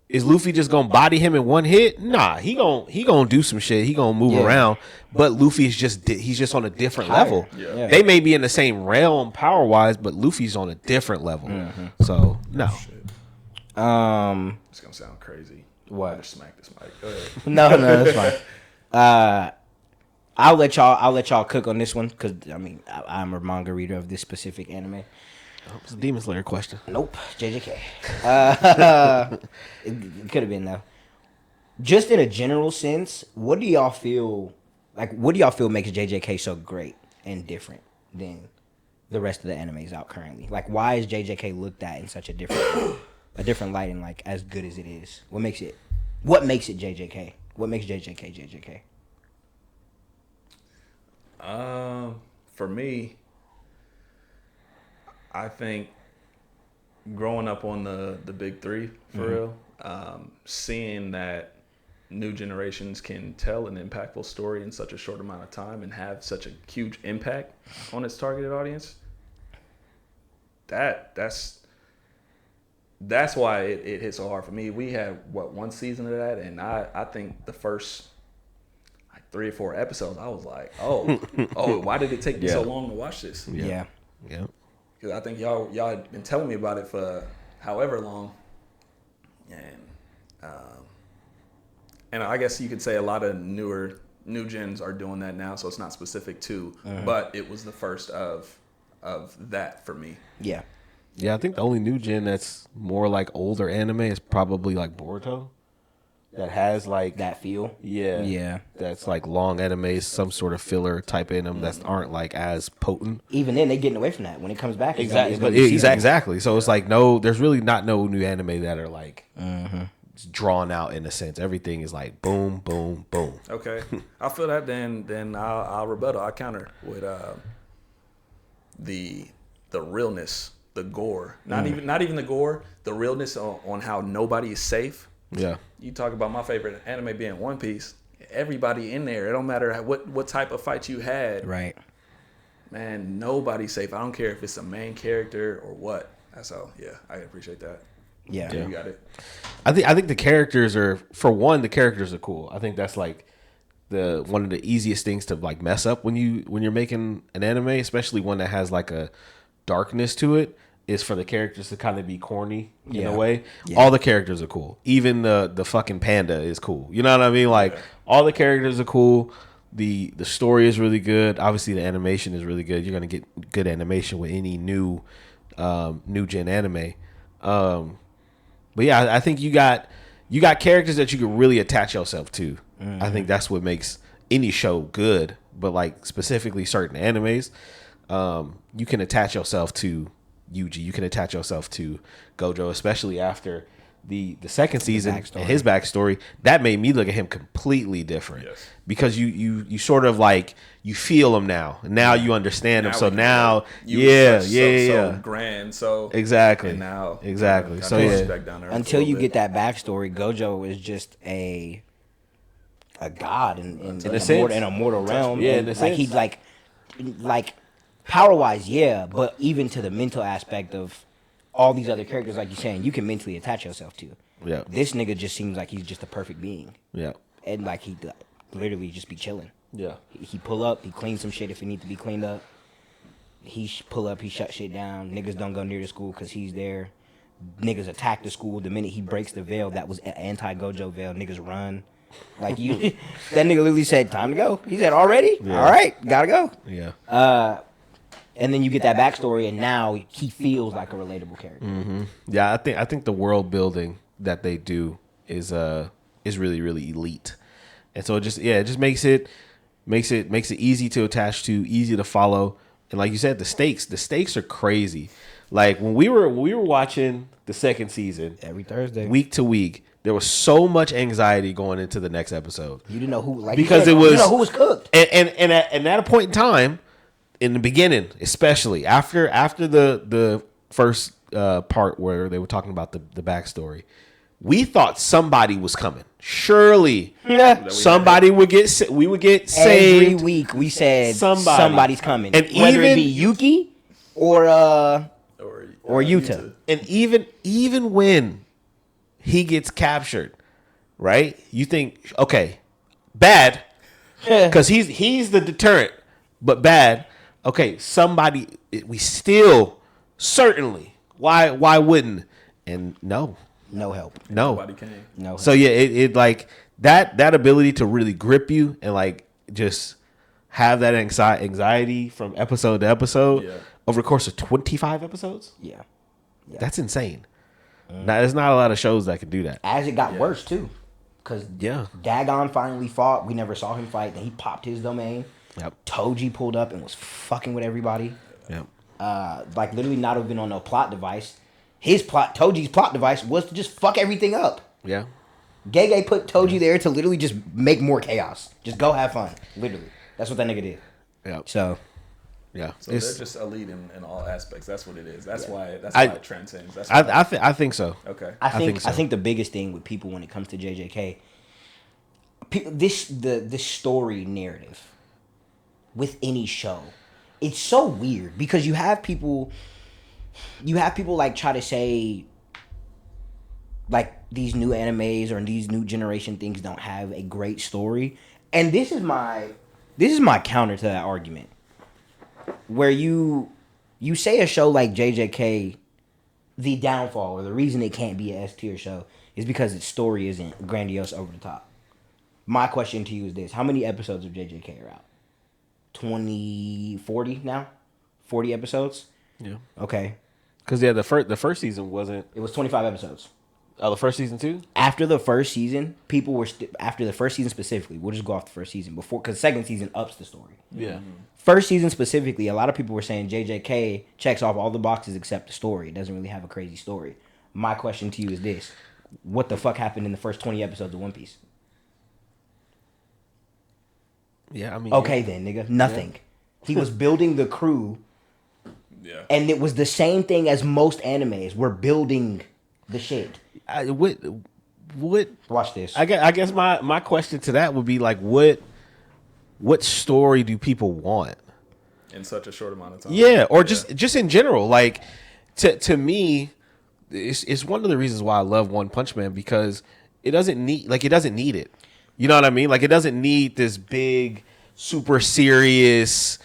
Is Luffy just gonna body him in one hit? Nah, he gonna do some shit. He gonna move around. But Luffy is he's just on a different level. Yeah. They may be in the same realm power wise, but Luffy's on a different level. So no. It's gonna sound crazy. What? I just smack this mic. Go ahead. No, that's fine. I'll let y'all cook on this one because I mean I'm a manga reader of this specific anime. It's a Demon Slayer question. Nope, JJK. It could have been though. Just in a general sense, what do y'all feel makes JJK so great and different than the rest of the animes out currently? Like, why is JJK looked at in such a different light and like as good as it is? What makes it JJK? What makes JJK JJK? For me, I think growing up on the big three for real, seeing that new generations can tell an impactful story in such a short amount of time and have such a huge impact on its targeted audience, that's that's why it hit so hard for me. We had one season of that, and I think the first like 3 or 4 episodes, I was like, oh, why did it take me so long to watch this? Yeah. Because I think y'all had been telling me about it for however long, and I guess you could say a lot of new gens are doing that now, so it's not specific to, but it was the first of that for me. Yeah. Yeah, I think the only new gen that's more like older anime is probably like Boruto. That has like That feel. yeah. Yeah. That's like long animes, some sort of filler type in them that aren't like as potent. Even then, they getting away from that. When it comes back, Exactly. So it's like there's really not no new anime that are like drawn out in a sense. Everything is like boom, boom, boom. Okay, I feel that. Then I'll rebuttal. I counter with the realness, the gore. Not even the gore. The realness on how nobody is safe. Yeah. You talk about my favorite anime being One Piece. Everybody in there. It don't matter what type of fight you had. Right. Man, nobody's safe. I don't care if it's a main character or what. That's all. Yeah, I appreciate that. Yeah. You got it. I think the characters are, for one, the characters are cool. I think that's like one of the easiest things to like mess up when you're making an anime, especially one that has like a darkness to it, is for the characters to kind of be corny in a way. Yeah. All the characters are cool. Even the fucking panda is cool. You know what I mean? Like all the characters are cool. The story is really good. Obviously the animation is really good. You're gonna get good animation with any new gen anime. But yeah, I think you got characters that you can really attach yourself to. I think that's what makes any show good. But like specifically certain animes, you can attach yourself to Yuji. You can attach yourself to Gojo, especially after the second season and his backstory. That made me look at him completely different. Yes. Because you sort of like you feel him now. Now you understand him. So now so grand. So exactly. And now exactly. So back down there until you get that backstory, Gojo is just a god in a mortal realm. Yeah, and like he's like power wise, but even to the mental aspect of all these other characters, like you're saying, you can mentally attach yourself to. Yeah. This nigga just seems like he's just a perfect being. Yeah. And like he literally just be chilling. Yeah. He pull up, he clean some shit if it need to be cleaned up. He pull up, he shut shit down. Niggas don't go near the school because he's there. Niggas attack the school the minute he breaks the veil. That was an anti-Gojo veil. Niggas run. Like that nigga literally said, "Time to go." He said, "Already? Yeah. All right, gotta go." Yeah. And then you get that backstory, and now he feels like a relatable character. Mm-hmm. Yeah, I think the world building that they do is really, really elite, and so it just makes it easy to attach to, easy to follow, and like you said, the stakes are crazy. Like when we were watching the second season every Thursday, week to week, there was so much anxiety going into the next episode. You didn't know who, like because you didn't know who was cooked, and at a point in time. In the beginning, especially after the first part where they were talking about the backstory, we thought somebody was coming. Surely, somebody would get. We would get saved. Every week we said somebody's coming, and whether it be Yuki or Yuta. And even when he gets captured, right? You think, okay, bad, because he's the deterrent, but bad. Okay, somebody, we still, certainly, why wouldn't? And no help. No. Nobody came. No help. So yeah, it like, that ability to really grip you and like, just have that anxiety from episode to episode over the course of 25 episodes. Yeah. That's insane. Now, there's not a lot of shows that can do that. As it got worse too. Because Dagon finally fought. We never saw him fight. Then he popped his domain. Yep. Toji pulled up and was fucking with everybody. Yep. Like literally not even on no plot device. Toji's plot device was to just fuck everything up. Yeah. Gege put Toji there to literally just make more chaos. Just go have fun. Literally. That's what that nigga did. Yeah. So they're just elite in all aspects. That's what it is. That's why it transcends. That's why I think so. Okay. I think the biggest thing with people when it comes to JJK, this story narrative with any show, it's so weird because you have people like try to say like these new animes or these new generation things don't have a great story. And this is my counter to that argument. Where you say a show like JJK, the downfall or the reason it can't be a S tier show is because its story isn't grandiose over the top. My question to you is this: how many episodes of JJK are out? 40 now? 40 episodes? Yeah. Okay. Because the first season wasn't. It was 25 episodes. Oh, the first season too. After the first season, people were after the first season specifically. We'll just go off the first season before, because second season ups the story. Yeah. First season specifically, a lot of people were saying JJK checks off all the boxes except the story. It doesn't really have a crazy story. My question to you is this: what the fuck happened in the first 20 episodes of One Piece? Yeah, I mean. Okay, then, nigga, nothing. Yeah. He was building the crew. Yeah. And it was the same thing as most animes. We're building the shit. What? Watch this. I guess my question to that would be like, what story do people want In such a short amount of time. Yeah, or just in general, like to me, it's one of the reasons why I love One Punch Man, because it doesn't need it. You know what I mean? Like, it doesn't need this big, super serious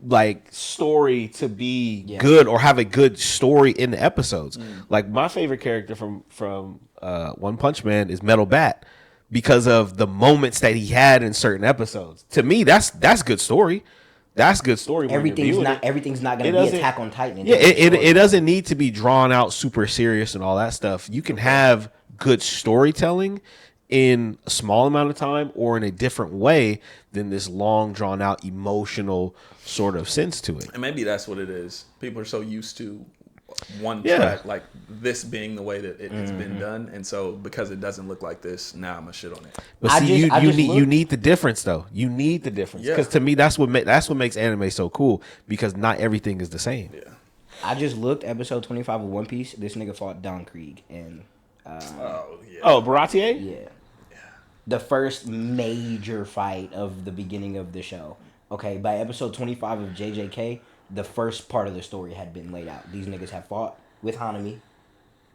like story to be good or have a good story in the episodes. Like, my favorite character from One Punch Man is Metal Bat, because of the moments that he had in certain episodes. To me, that's good story. That's good story. Everything's not going to be Attack on Titan. Yeah, it doesn't need to be drawn out super serious and all that stuff. You can have good storytelling in a small amount of time or in a different way than this long drawn out emotional sort of sense to it. And maybe that's what it is. People are so used to one track, like this being the way that it's been done, and so because it doesn't look like this, now I'm gonna shit on it. But see, you need the difference though. You need the difference, because to me that's what makes anime so cool, because not everything is the same. Yeah. I just looked episode 25 of One Piece. This nigga fought Don Krieg and Baratier? Yeah. The first major fight of the beginning of the show. Okay, by episode 25 of JJK, the first part of the story had been laid out. These niggas have fought with Hanami.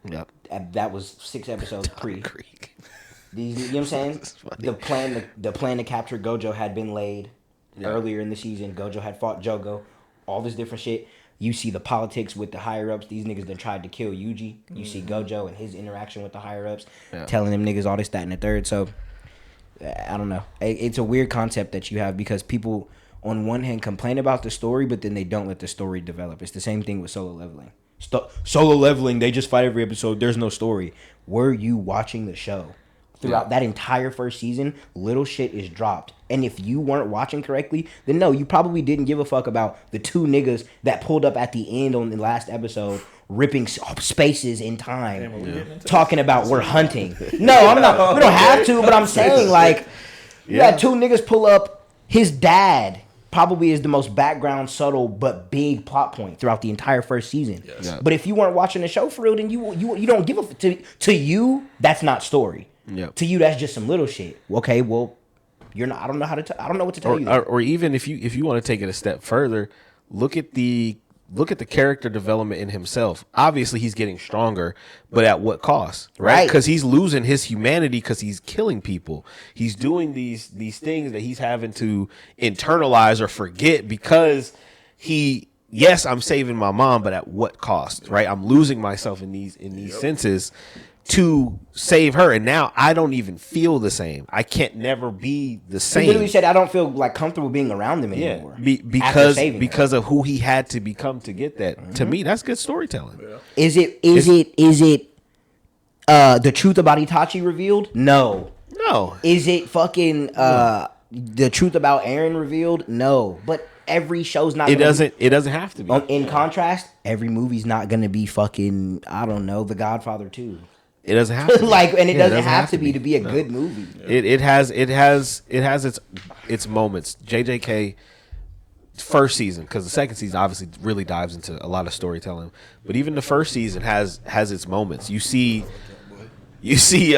Yep. That was 6 episodes pre. These, you know what I'm saying? The plan to capture Gojo had been laid earlier in the season. Gojo had fought Jogo. All this different shit. You see the politics with the higher ups. These niggas that tried to kill Yuji. You see Gojo and his interaction with the higher ups, telling them niggas all this, that, and the third. So I don't know. It's a weird concept that you have, because people on one hand complain about the story, but then they don't let the story develop. It's the same thing with Solo Leveling. Solo Leveling, they just fight every episode. There's no story. Were you watching the show? Throughout that entire first season, little shit is dropped. And if you weren't watching correctly, then no, you probably didn't give a fuck about the 2 niggas that pulled up at the end on the last episode, ripping spaces in time, talking about we're hunting. No, I'm not. We don't have to, but I'm saying, like, you had 2 niggas pull up. His dad probably is the most background, subtle, but big plot point throughout the entire first season. Yes. Yeah. But if you weren't watching the show for real, then you don't give a to you. That's not story. Yep. To you, that's just some little shit. Okay, well, you're not. I don't know what to tell you. Or even if you want to take it a step further, look at the character development in himself. Obviously, he's getting stronger, but at what cost? Right? Because he's losing his humanity, because he's killing people. He's doing these things that he's having to internalize or forget, because yes, I'm saving my mom, but at what cost? Right? I'm losing myself in these senses to save her, and now I don't even feel the same. I can't never be the same. He literally said, "I don't feel like comfortable being around him anymore." Because of who he had to become to get that. Mm-hmm. To me, that's good storytelling. Yeah. Is it the truth about Itachi revealed? No. Is it fucking the truth about Eren revealed? No. But every show's not. It doesn't have to be. In contrast, every movie's not gonna be fucking, I don't know, The Godfather 2. It doesn't have to be. It doesn't have to be a good movie. It has its moments. JJK first season, because the second season obviously really dives into a lot of storytelling, but even the first season has its moments. You see Yuji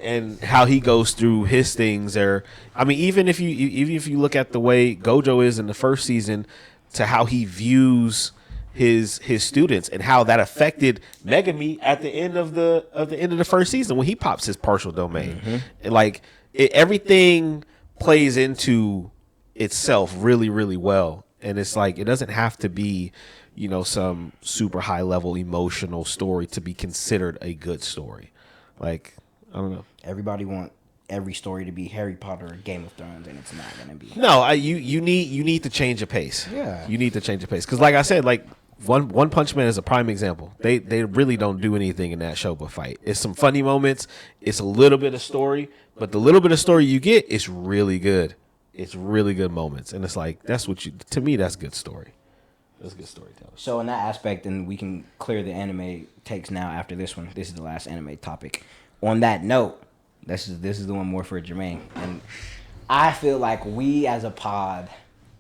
and how he goes through his things. Or I mean, even if you look at the way Gojo is in the first season, to how he views his students and how that affected Megami at the end of the first season when he pops his partial domain. And like everything plays into itself really, really well. And it's like it doesn't have to be, some super high level emotional story to be considered a good story. Like, I don't know. Everybody want every story to be Harry Potter or Game of Thrones, and it's not gonna be. No, you need to change the pace. Yeah, you need to change the pace because, like I said, like One Punch Man is a prime example. They really don't do anything in that show but fight. It's some funny moments. It's a little bit of story, but the little bit of story you get is really good. It's really good moments, and it's like to me that's good story. That's good storytelling. So in that aspect, and we can clear the anime takes now after this one. This is the last anime topic. On that note, this is the one more for Jermaine, and I feel like we as a pod,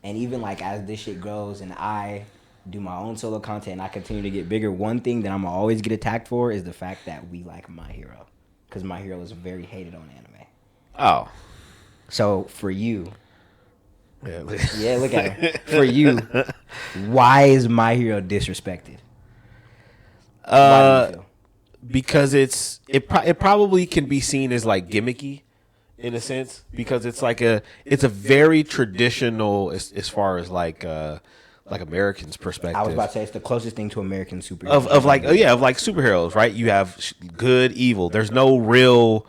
and even like as this shit grows, and I do my own solo content, and I continue to get bigger. One thing that I'm gonna always get attacked for is the fact that we like My Hero, because My Hero is very hated on anime. Oh, so for you. Yeah, look at him. For you, why is My Hero disrespected? Why do you feel? Because it probably can be seen as like gimmicky in a sense, because it's a very traditional as far as like Americans' perspective. I was about to say it's the closest thing to American superheroes. Of like superheroes, right? You have good, evil. There's no real.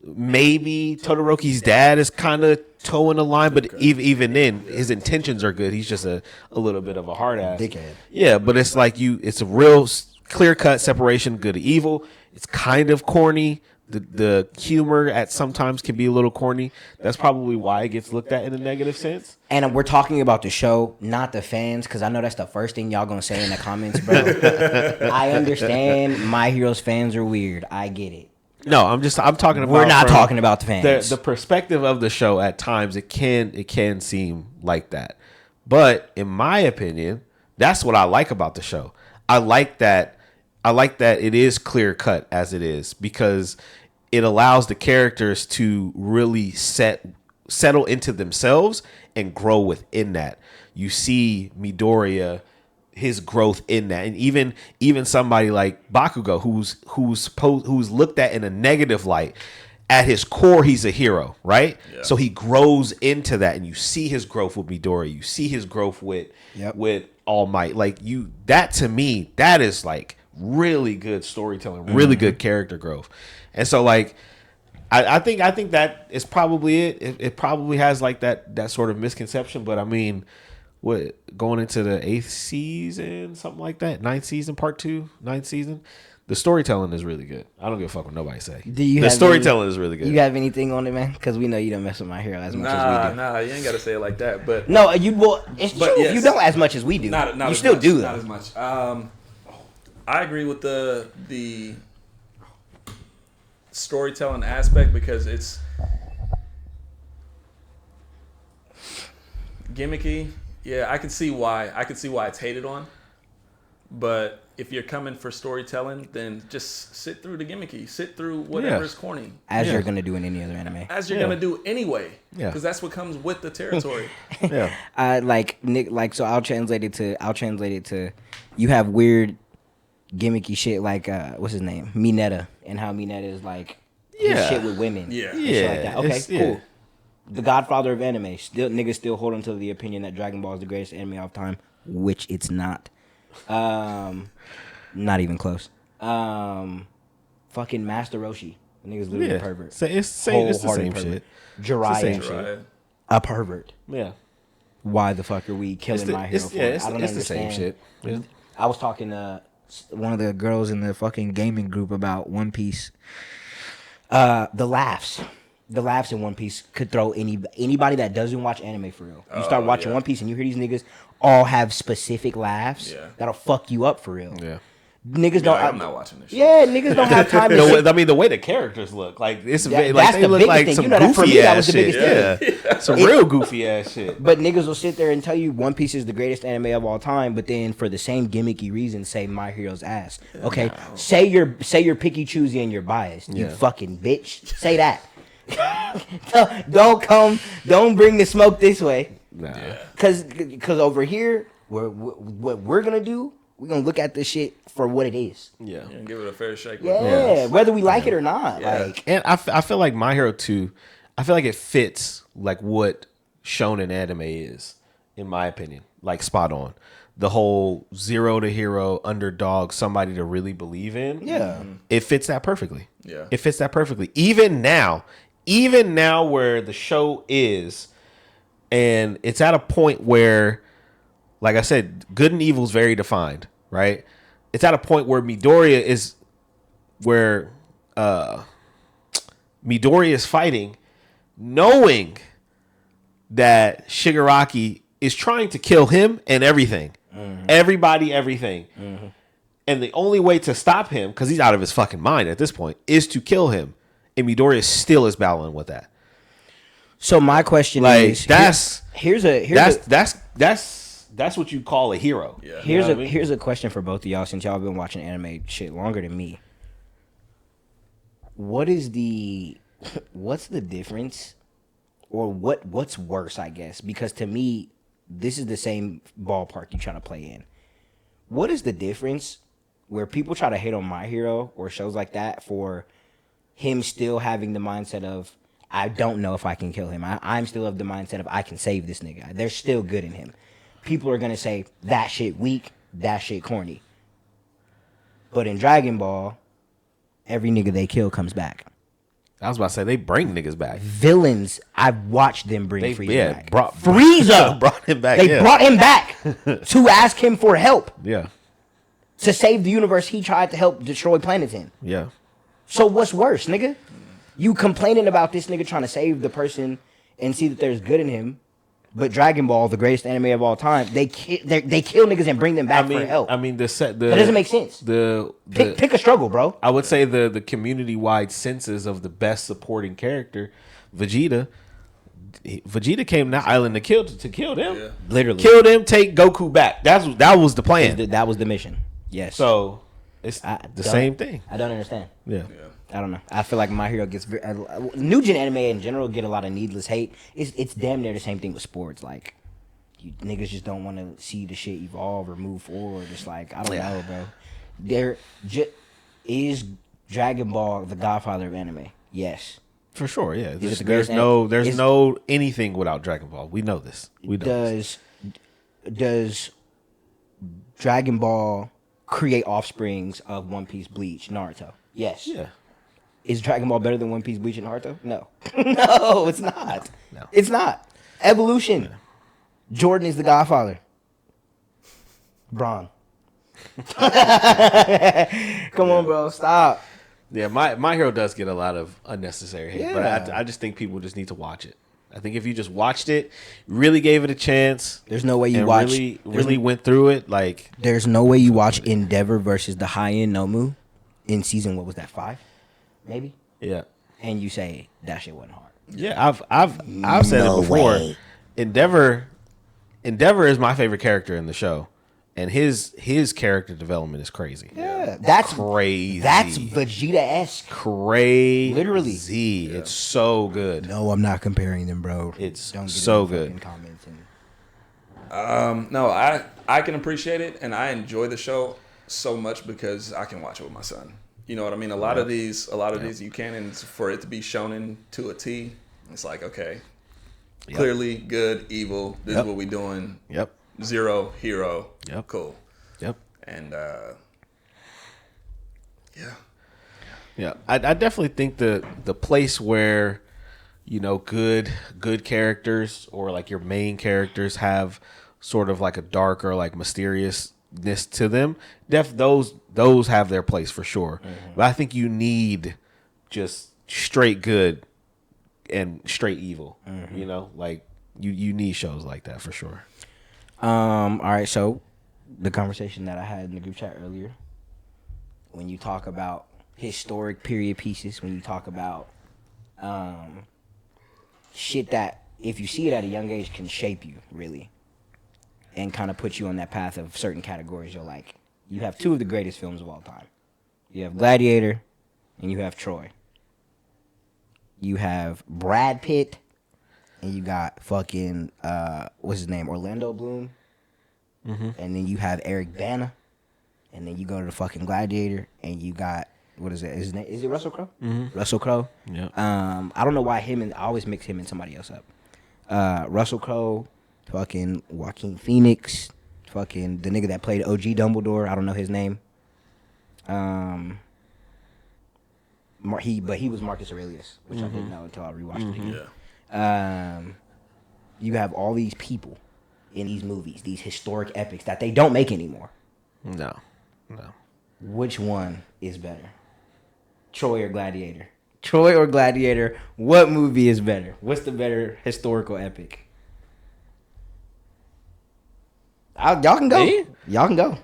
Maybe Todoroki's dad is kind of towing the line, but even then, his intentions are good. He's just a little bit of a hard ass dickhead. Yeah, but it's like it's a real clear cut separation, good to evil. It's kind of corny. The humor at sometimes can be a little corny. That's probably why it gets looked at in a negative sense. And we're talking about the show, not the fans, because I know that's the first thing y'all gonna say in the comments, bro. I understand My Hero's fans are weird. I get it. No, I'm talking about. We're not talking about the fans. The perspective of the show at times it can seem like that, but in my opinion, that's what I like about the show. I like that it is clear cut as it is because it allows the characters to really settle into themselves and grow within that. You see Midoriya, his growth in that, and even somebody like Bakugo, who's looked at in a negative light, at his core he's a hero, right? Yeah. So he grows into that, and you see his growth with Midoriya, you see his growth with All Might. Like that to me, that is like really good storytelling, really good character growth, and so like. I think that is probably it. It probably has like that sort of misconception, but I mean. What going into the 8th season, something like that, 9th season, part 2, 9th season, the storytelling is really good. I don't give a fuck what nobody say. The storytelling is really good. You have anything on it, man? Because we know you don't mess with My Hero as much as we do. Nah, you ain't got to say it like that. But no, it's true. Yes. You don't as much as we do. Not you still much, do though. Not as much. I agree with the storytelling aspect because it's gimmicky. Yeah, I can see why. It's hated on. But if you're coming for storytelling, then just sit through the gimmicky. Sit through whatever's corny. As you're gonna do in any other anime. As you're gonna do anyway. Yeah. Because that's what comes with the territory. Yeah. Like Nick. Like so, I'll translate it to. You have weird, gimmicky shit like what's his name, Mineta, and how Mineta is like his shit with women. Yeah. Shit like that. Okay, cool. The godfather of anime. Niggas still hold on to the opinion that Dragon Ball is the greatest anime of all time, which it's not. Not even close. Fucking Master Roshi. The nigga's literally a pervert. So it's the same shit. Jiraiya. A pervert. Yeah. Why the fuck are we killing My Hero for it? I don't understand. It's the same shit. Yeah. I was talking to one of the girls in the fucking gaming group about One Piece. The laughs in One Piece could throw anybody that doesn't watch anime for real. You start watching One Piece and you hear these niggas all have specific laughs that'll fuck you up for real. Yeah. Niggas don't. I'm not watching this shit. Yeah, niggas don't have time to. I mean, the way the characters look, like it's that's they the look biggest like thing. some You know that for me, goofy that was ass the biggest shit. Yeah, some real goofy ass shit. But niggas will sit there and tell you One Piece is the greatest anime of all time, but then for the same gimmicky reason, say My Hero's ass. Okay, say you're picky, choosy, and you're biased. You fucking bitch. Say that. Don't bring the smoke this way. Nah. Cause over here, what we're gonna do, we're gonna look at this shit for what it is. Yeah. And give it a fair shake. Yeah, whether we like it or not. Yeah. Like, And I feel like My Hero 2, I feel like it fits like what shonen anime is, in my opinion. Like spot on. The whole zero to hero underdog, somebody to really believe in. Yeah. It fits that perfectly. Yeah. It fits that perfectly. Even now where the show is, and it's at a point where, like I said, good and evil is very defined, right? It's at a point where Midoriya is fighting, knowing that Shigaraki is trying to kill him and everything. Everybody, everything. And the only way to stop him, because he's out of his fucking mind at this point, is to kill him. And Midoriya still is battling with that. so my question Like is, that's what you call a hero. Yeah. here's a question for both of y'all, since y'all been watching anime shit longer than me. What's the difference, or what's worse, I guess? Because to me, this is the same ballpark you trying to play in. What is the difference where people try to hate on My Hero or shows like that for him still having the mindset of, I don't know if I can kill him. I'm still of the mindset of, I can save this nigga. There's still good in him. People are going to say, that shit weak, that shit corny. But in Dragon Ball, every nigga they kill comes back. I was about to say, they bring niggas back. Villains, I've watched them bring Frieza back. Frieza brought him back. They brought him back to ask him for help. Yeah. To save the universe he tried to help destroy planets in. Yeah. So what's worse, nigga? You complaining about this nigga trying to save the person and see that there's good in him, but Dragon Ball, the greatest anime of all time, they kill niggas and bring them back for help. I mean, that doesn't make sense. Pick a struggle, bro. I would say the community-wide census of the best supporting character, Vegeta came to the island to kill them. Yeah. Literally. Kill them, take Goku back. That was the plan. That was the mission. Yes. So it's the same thing. I don't understand. Yeah. I don't know. I feel like My Hero gets new gen anime in general get a lot of needless hate. It's damn near the same thing with sports. Like, you niggas just don't want to see the shit evolve or move forward. It's like, I don't know, bro. Is Dragon Ball the godfather of anime? Yes. For sure, yeah. Is it the There's greatest no anything without Dragon Ball. We know this. Does Dragon Ball create offsprings of One Piece, Bleach, Naruto? Yes. Yeah. Is Dragon Ball better than One Piece, Bleach, and Naruto? No. No, it's not. No. It's not. Evolution. Yeah. Jordan is the godfather. Braun. Come on, bro. Stop. Yeah, my Hero does get a lot of unnecessary hate, but Yeah. I just think people just need to watch it. I think if you just watched it, really gave it a chance, There's no way you and watch. really went through it, like There's no way you watch Endeavor versus the high end Nomu in season, what was that, 5? Maybe? yeah. And you say that shit wasn't hard. Yeah, I've said No it before. way. Endeavor is my favorite character in the show, and his character development is crazy. Yeah. That's Crazy. That's Vegeta-esque. Crazy. Literally. It's so good. No, I'm not comparing them, bro. It's Don't get so in the good. fucking comments and... No, I can appreciate it, and I enjoy the show so much because I can watch it with my son. You know what I mean? A lot of these you can, and for it to be shonen to a T, it's like, okay, clearly good, evil. This is what we doing. Yep. Zero, hero. Yep. Cool. Yep. And Yeah, I definitely think the place where, you know, good characters or like your main characters have sort of like a dark or like mysteriousness to them, those have their place for sure. Mm-hmm. But I think you need just straight good and straight evil. Mm-hmm. You know, like you need shows like that for sure. All right, so the conversation that I had in the group chat earlier, when you talk about historic period pieces, when you talk about shit that if you see it at a young age can shape you really and kind of put you on that path of certain categories you're like, you have two of the greatest films of all time. You have Gladiator and you have Troy. You have Brad Pitt and you got fucking what's his name, Orlando Bloom. and then you have Eric Bana, and then you go to the fucking Gladiator, and you got what is it? His name is it Russell Crowe? Russell Crowe. Yeah. I don't know why I always mix him and somebody else up. Russell Crowe, fucking Joaquin Phoenix, fucking the nigga that played OG Dumbledore. I don't know his name. He was Marcus Aurelius, which I didn't know until I rewatched it again. Yeah. You have all these people in these movies, these historic epics that they don't make anymore. No. Which one is better? Troy or Gladiator? Troy or Gladiator? What movie is better? What's the better historical epic? Y'all can go. Me? Y'all can go.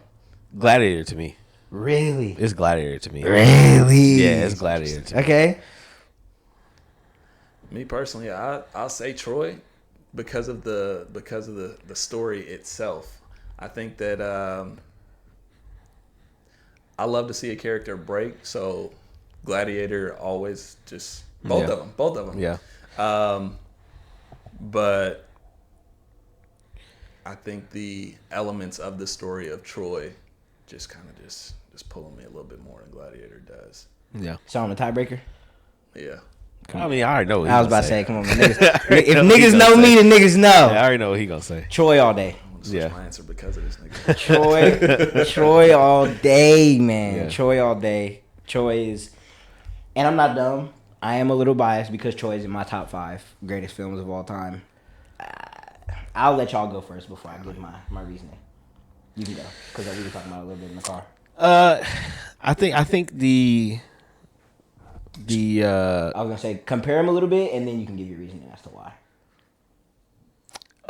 Gladiator to me. Really? It's Gladiator to me. Really? Yeah, it's Gladiator to me. Okay. Me personally, I'll say Troy because of the story itself. I think that I love to see a character break. So Gladiator always just both of them. Yeah. But I think the elements of the story of Troy just kind of just pulling me a little bit more than Gladiator does. Yeah. So on the tiebreaker? Yeah. I mean, I already know what I was he about gonna to say. say, come on, man. Niggas, if know niggas he know gonna me, say. then niggas know. Yeah, I already know what he gonna say. Troy all day. I'm gonna switch Yeah. my answer because of this nigga. Troy all day, man. Yeah. Troy all day. Troy is, and I'm not dumb. I am a little biased because Troy is in my top 5 greatest films of all time. I'll let y'all go first before I give my reasoning. You can go because we were talking about it a little bit in the car. I think the I was gonna say compare them a little bit, and then you can give your reasoning as to why.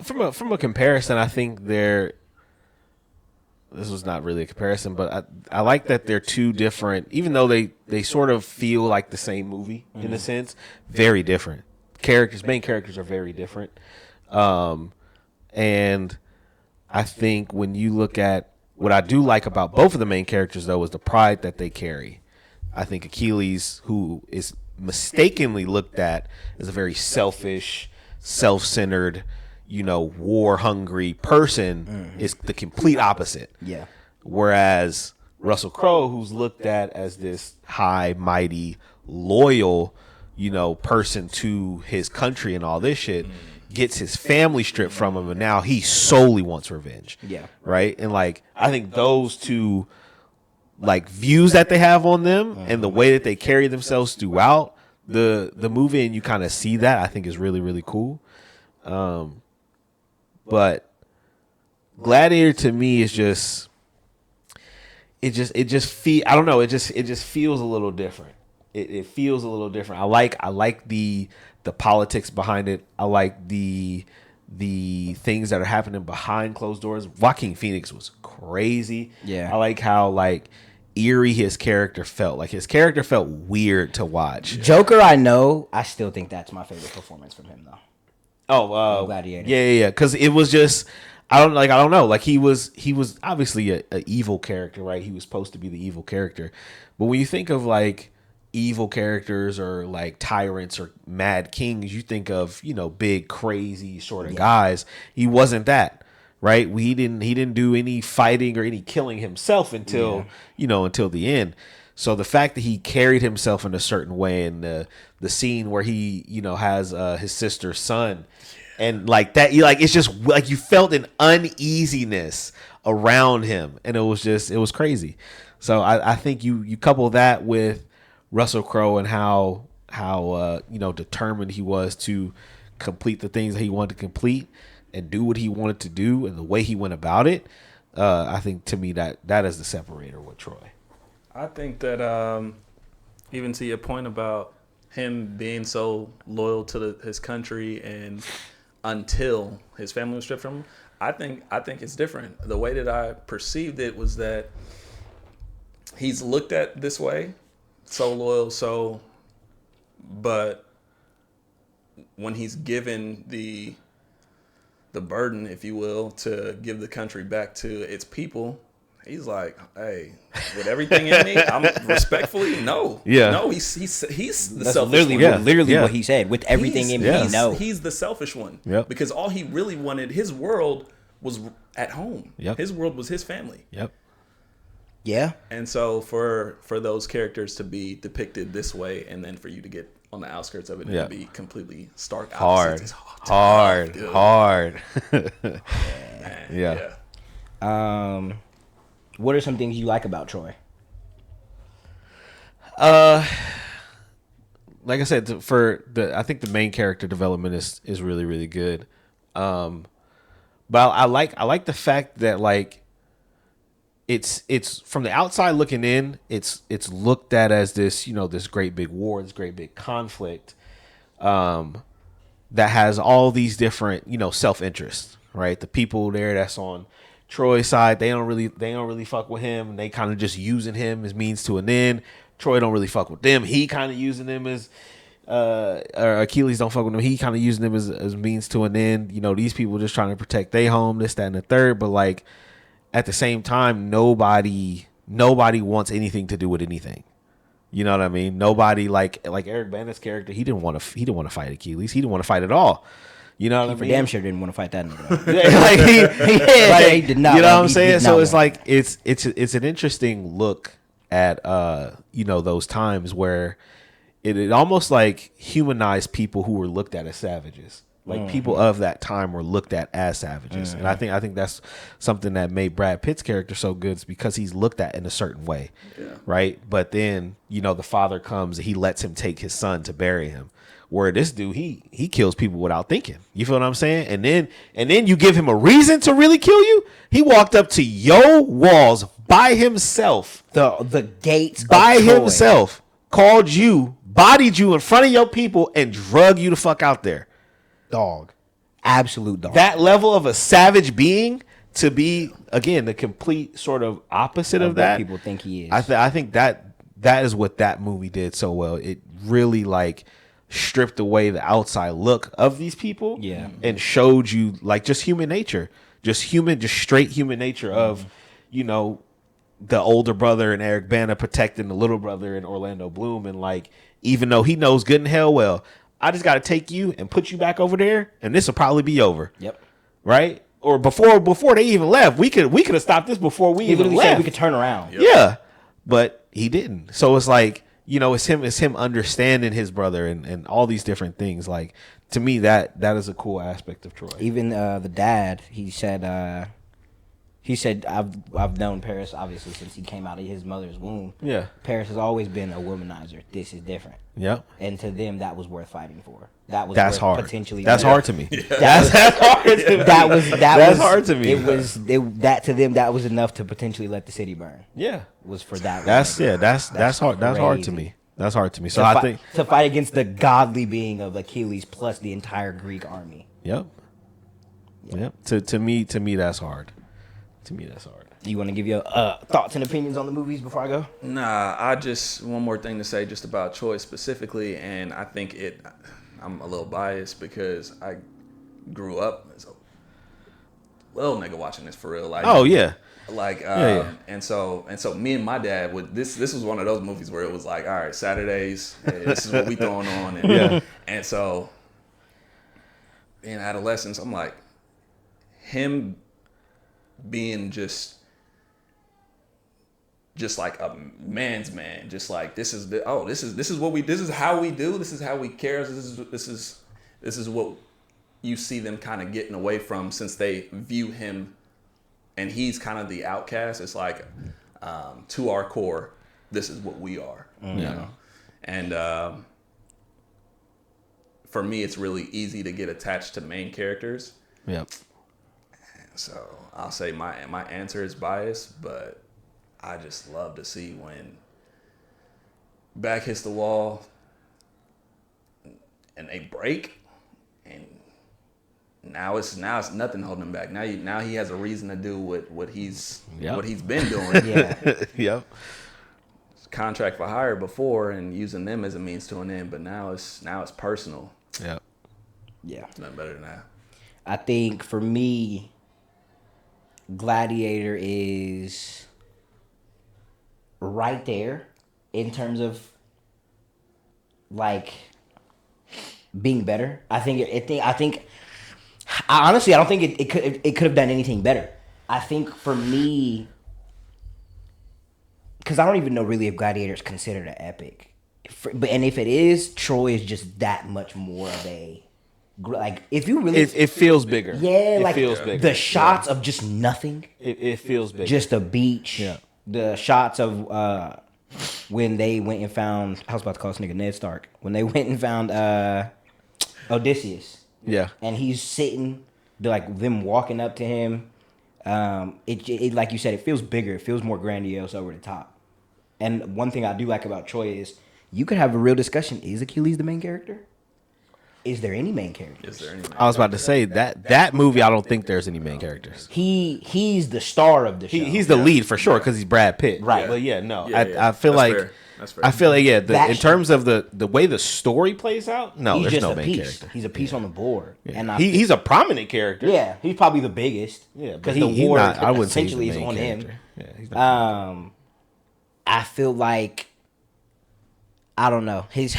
from a comparison, I think they're. This was not really a comparison, but I like that they're two different, even though they sort of feel like the same movie in a sense, very different. Main characters are very different. And I think when you look at what I do like about both of the main characters, though, is the pride that they carry. I think Achilles, who is mistakenly looked at as a very selfish, self-centered, war-hungry person, is the complete opposite. Yeah. Whereas Russell Crowe, who's looked at as this high, mighty, loyal, person to his country and all this shit, gets his family stripped from him, and now he solely wants revenge. Yeah. Right? And I think those two views that they have on them and the way that they carry themselves throughout the movie, and you kind of see that, I think is really, really cool. But Gladiator to me is just I don't know, it just feels a little different. It feels a little different. I like the politics behind it. I like the things that are happening behind closed doors. Joaquin Phoenix was crazy. Yeah. I like how eerie his character felt. His character felt weird to watch. Joker, I still think that's my favorite performance from him though. Oh, Gladiator. Yeah. Because it was just, I don't know. He was obviously a evil character, right? He was supposed to be the evil character, but when you think of evil characters or tyrants or mad kings, you think of big crazy sort of guys. He wasn't that, right? He didn't do any fighting or any killing himself until until the end. So the fact that he carried himself in a certain way, and the scene where he has his sister's son, and that, it's just you felt an uneasiness around him, and it was crazy. So I think you couple that with Russell Crowe and how determined he was to complete the things that he wanted to complete and do what he wanted to do, and the way he went about it. I think to me that is the separator with Troy. I think that even to your point about him being so loyal to his country and until his family was stripped from him, I think it's different. The way that I perceived it was that he's looked at this way, so loyal, but when he's given the burden, if you will, to give the country back to its people, he's like, hey, with everything in me, I'm respectfully, no. Yeah. No, he's the That's selfish literally, one. literally what he said. With everything in me, no. He's the selfish one. Yep. Because all he really wanted, his world was at home. Yep. His world was his family. Yep. Yeah. And so for those characters to be depicted this way, and then for you to get on the outskirts of it and be completely stark opposites, is hard. Man, Yeah. What are some things you like about Troy? Like I said, I think the main character development is really, really good. But I like the fact that like it's from the outside looking in, it's looked at as this, this great big war, this great big conflict, that has all these different, self-interests, right? The people there that's on Troy's side, they don't really fuck with him. They kind of just using him as means to an end. Troy don't really fuck with them. He kind of using them as or Achilles don't fuck with him. He kind of using them as means to an end. These people just trying to protect their home, this, that, and the third. But like at the same time, nobody wants anything to do with anything. You know what I mean? Nobody like Eric Bana's character. He didn't want to fight Achilles. He didn't want to fight at all. You know what I mean? For damn sure didn't want to fight that nigga. He did not. You know what I'm saying? So it's like it's an interesting look at those times where it almost like humanized people who were looked at as savages. Like people of that time were looked at as savages. And I think that's something that made Brad Pitt's character so good, is because he's looked at in a certain way. Yeah. Right? But then, the father comes and he lets him take his son to bury him. Where this dude, he kills people without thinking. You feel what I'm saying? And then you give him a reason to really kill you. He walked up to your walls by himself. The gates by himself, called you, bodied you in front of your people, and drug you the fuck out there. Dog. Absolute dog. That level of a savage being to be, again, the complete sort of opposite of that. People think he is. I think that is what that movie did so well. It really like stripped away the outside look of these people, and showed you like just human nature, just straight human nature of, the older brother and Eric Bana protecting the little brother and Orlando Bloom, and like even though he knows good and hell well, I just got to take you and put you back over there, and this will probably be over. Yep. Right? Or before they even left, we could have stopped this before we even left. We could turn around. Yep. Yeah, but he didn't. So it's like, it's him understanding his brother and all these different things. Like, to me, that is a cool aspect of Troy. Even the dad, he said, I've known Paris obviously since he came out of his mother's womb. Yeah, Paris has always been a womanizer. This is different. Yep. And to them, that was worth fighting for. That's hard. Potentially, that's hard to me. Yeah. That's hard to me. That's hard to me. That to them, that was enough to potentially let the city burn. Yeah, was for that. That's hard. That's hard to me. That's hard to me. So I think to fight against the godly being of Achilles plus the entire Greek army. Yep. To me, that's hard. To me, that's hard. Do you want to give your thoughts and opinions on the movies before I go? Nah, I just one more thing to say just about Troy specifically, and I think I'm a little biased because I grew up as a little nigga watching this for real. Like, oh yeah. Like, and so me and my dad would this was one of those movies where it was like, all right, Saturdays, this is what we throwing on, and and so in adolescence, I'm like, him being just like a man's man, just like this is what this is how we do, this is how we care, this is what you see them kind of getting away from, since they view him and he's kind of the outcast. It's like to our core, this is what we are, you know. And for me, it's really easy to get attached to main characters. Yep. So I'll say my answer is biased, but I just love to see when back hits the wall and they break, and now it's nothing holding him back. Now he has a reason to do what he's been doing. Yep. Contract for hire before and using them as a means to an end, but now it's personal. Yep. Yeah. It's nothing better than that. I think for me, Gladiator is right there in terms of like being better. I think Honestly, I don't think it could have done anything better. I think for me, because I don't even know really if Gladiator is considered an epic, and if it is, Troy is just that much more of a like. If you really, It feels bigger. yeah, it like feels bigger. the shots of just nothing, It feels bigger. just a beach. Yeah. The shots of when they went and found, I was about to call this nigga Ned Stark. When they went and found Odysseus. Yeah. And he's sitting, like them walking up to him. It like you said, it feels bigger. It feels more grandiose over the top. And one thing I do like about Troy is you could have a real discussion. Is Achilles the main character? Is there any main characters? I was about to say that movie. I don't think there's any main characters. He's the star of the show. He's the lead for sure because he's Brad Pitt. Right. But yeah, no. Yeah, I feel that's like fair. That's fair. I feel like That in terms of the way the story plays out, no, he's there's just no a main piece. character. He's a piece on the board. Yeah. And He's a prominent character. yeah, he's probably the biggest. Yeah, because but the war I wouldn't say he's essentially the is main on character. him. Yeah, he's not. I feel like I don't know his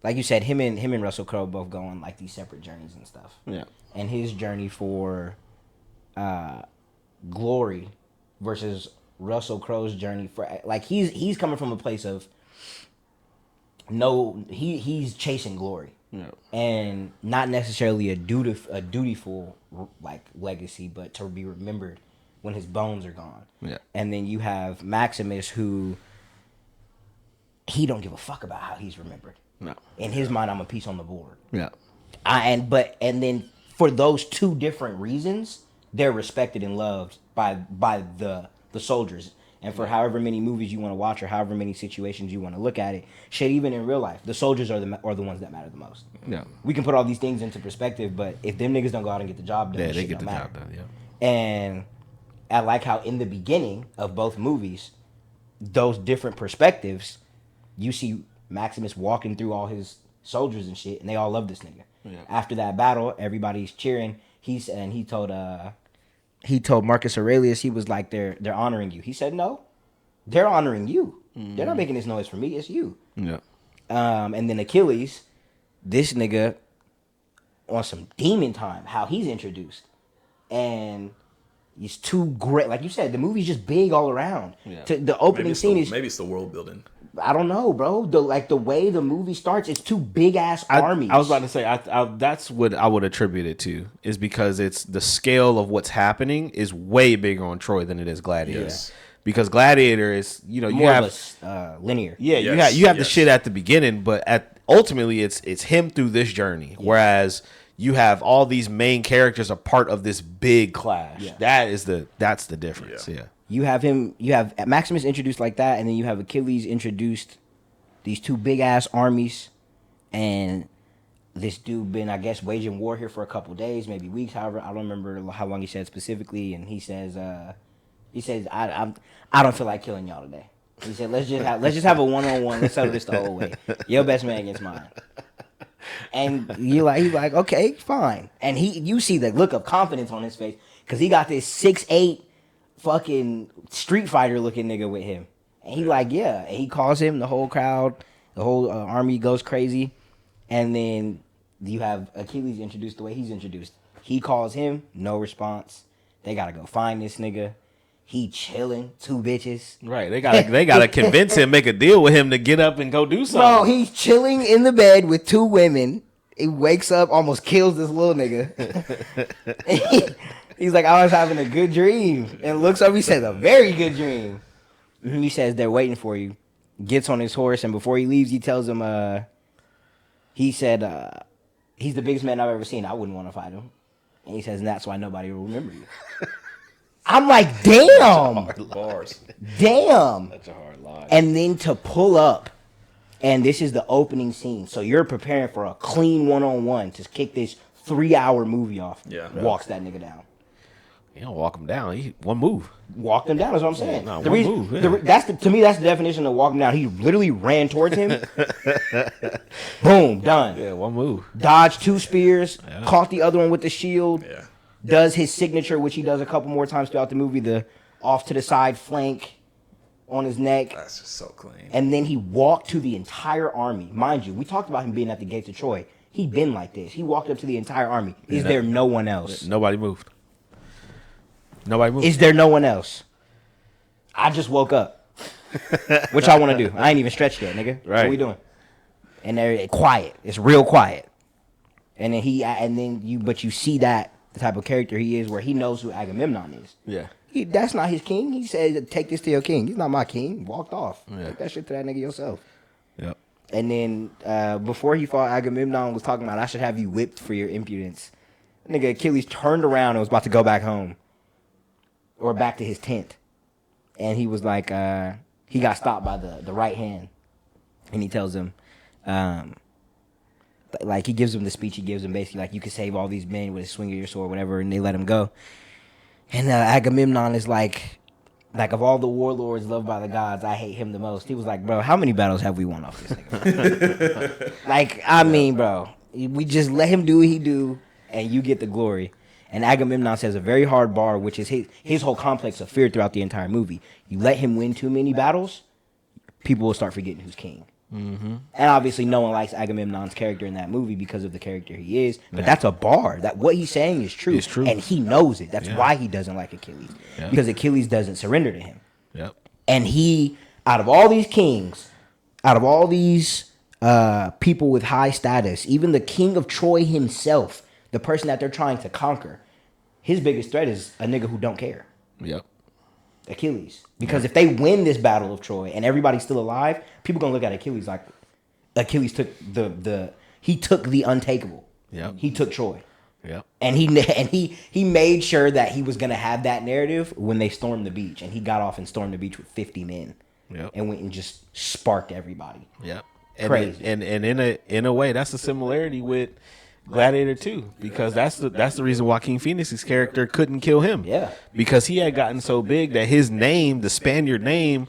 like you said, him and Russell Crowe both go on like these separate journeys and stuff. Yeah. And his journey for glory versus Russell Crowe's journey for like he's coming from a place of he's chasing glory. Yeah. And not necessarily a dutiful like legacy, but to be remembered when his bones are gone. Yeah. And then you have Maximus, who he don't give a fuck about how he's remembered. No. In his mind, I'm a piece on the board. Yeah. And then for those two different reasons, they're respected and loved by the soldiers. And for however many movies you want to watch or however many situations you want to look at it, shit, even in real life, the soldiers are the ones that matter the most. Yeah. We can put all these things into perspective, but if them niggas don't go out and get the job done, Yeah, they shit get don't the matter. job done. Yeah. And I like how in the beginning of both movies, those different perspectives, you see Maximus walking through all his soldiers and shit, and they all love this nigga. Yeah. After that battle, everybody's cheering. He told Marcus Aurelius, he was like, they're honoring you. He said, no, they're honoring you. Mm-hmm. They're not making this noise for me. It's you. Yeah. And then Achilles, this nigga on some demon time, how he's introduced. And he's too great. Like you said, the movie's just big all around. Yeah. The opening scene is... Maybe it's the world building. I don't know, bro. The way the movie starts, it's two big-ass armies. I was about to say, that's what I would attribute it to, is because it's the scale of what's happening is way bigger on Troy than it is Gladiator. Yes. Because Gladiator is, you more have linear. Yeah, yes, you have the shit at the beginning, but ultimately it's him through this journey. Yeah. Whereas you have all these main characters a part of this big clash. Yeah. That's the difference. Yeah. You have Maximus introduced like that, and then you have Achilles introduced these two big ass armies, and this dude been, I guess, waging war here for a couple days, maybe weeks, however, I don't remember how long he said specifically, and he says I don't feel like killing y'all today. He said let's just have a one-on-one, let's settle this the whole way. Your best man against mine. And he's like, okay, fine. And you see the look of confidence on his face, because he got this 6'8" fucking Street Fighter looking nigga with him. And he like, yeah. And he calls him, the whole crowd, the whole army goes crazy. And then you have Achilles introduced the way he's introduced. He calls him, no response. They gotta go find this nigga. He chilling, two bitches. Right, they gotta convince him, make a deal with him to get up and go do something. Bro, he's chilling in the bed with two women. He wakes up, almost kills this little nigga. He's like, I was having a good dream. And looks up, he says, a very good dream. He says, they're waiting for you. Gets on his horse, and before he leaves, he tells him, he said, he's the biggest man I've ever seen. I wouldn't want to fight him. And he says, and that's why nobody will remember you. I'm like, damn. Bars. Damn. That's a hard line. And then to pull up, and this is the opening scene. So you're preparing for a clean one-on-one to kick this 3-hour movie off. Yeah. Walks that nigga down. You don't walk him down. One move. Walked him down is what I'm saying. Yeah, one move. Yeah. To me, that's the definition of walking down. He literally ran towards him. Boom, done. Yeah, one move. Dodged 2 spears. Yeah. Caught the other one with the shield. Yeah. Does his signature, which he does a couple more times throughout the movie, the off to the side flank on his neck. That's just so clean. And then he walked to the entire army. Mind you, we talked about him being at the gates of Troy. He been like this. He walked up to the entire army. Is there no one else? Nobody moved. Nobody moved. Is there no one else? I just woke up. What y'all want to do? I ain't even stretched yet, nigga. Right. What we doing? And they're quiet. It's real quiet. And then you see that the type of character he is, where he knows who Agamemnon is. Yeah. That's not his king. He said, "Take this to your king." He's not my king. Walked off. Yeah. Take that shit to that nigga yourself. Yep. And then before he fought, Agamemnon was talking about, "I should have you whipped for your impudence." Nigga Achilles turned around and was about to go back home, or back to his tent, and he was like, he got stopped by the right hand, and he tells him, like he gives him the speech. He gives him basically like, "You can save all these men with a swing of your sword, whatever," and they let him go. And Agamemnon is like of all the warlords loved by the gods, I hate him the most. He was like, "Bro, how many battles have we won off this nigga?" Like, I mean, bro, we just let him do what he do, and you get the glory. And Agamemnon says a very hard bar, which is his whole complex of fear throughout the entire movie. You let him win too many battles, people will start forgetting who's king. Mm-hmm. And obviously, no one likes Agamemnon's character in that movie because of the character he is. But that's a bar. That what he's saying is true. It's true. And he knows it. That's why he doesn't like Achilles. Yeah. Because Achilles doesn't surrender to him. Yep. And he, out of all these kings, out of all these people with high status, even the king of Troy himself, the person that they're trying to conquer, his biggest threat is a nigga who don't care. Yep. Achilles. Because if they win this battle of Troy and everybody's still alive, people gonna look at Achilles like Achilles took he took the untakeable. Yep. He took Troy. Yep. And he made sure that he was gonna have that narrative when they stormed the beach, and he got off and stormed the beach with 50 men. Yep. And went and just sparked everybody. Yep. And Crazy. And in a way, that's a similarity with Gladiator 2, because that's the reason Joaquin Phoenix's character couldn't kill him. Yeah. Because he had gotten so big that his name, the Spaniard name,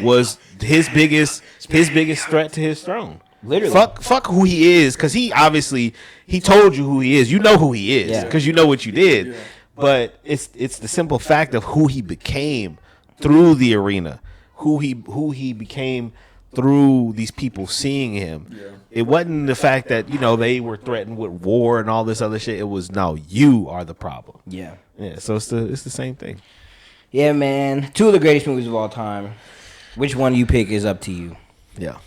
was his biggest threat to his throne. Literally. Fuck who he is, because he told you who he is. You know who he is because you know what you did. Yeah. But it's the simple fact of who he became through the arena, who he became through these people seeing him. Yeah. It wasn't the fact that, they were threatened with war and all this other shit. It was, no, you are the problem. Yeah. Yeah. So it's the same thing. Yeah, man. 2 of the greatest movies of all time. Which one you pick is up to you. Yeah.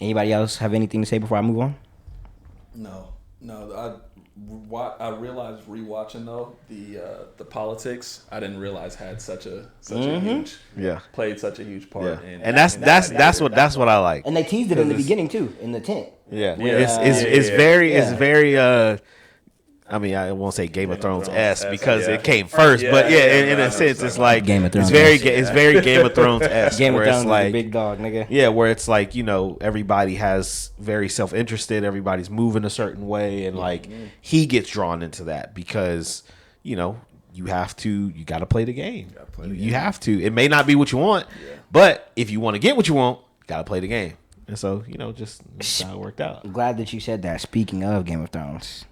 Anybody else have anything to say before I move on? No. I realized rewatching though the politics. I didn't realize had such a huge played such a huge part. Yeah. And that's what I like. And they teased it in the beginning too, in the tent. Yeah. It's very I mean, I won't say Game of Thrones-esque because it came first, but in a sense, it's like Game of Thrones. It's very Game of Thrones-esque. Game of Thrones is like the big dog, nigga. Yeah, where it's like, everybody has very self-interested, everybody's moving a certain way, and like he gets drawn into that because you got to play the game. You have to. It may not be what you want, but if you want to get what you want, you got to play the game. And so, just how it worked out. I'm glad that you said that. Speaking of Game of Thrones,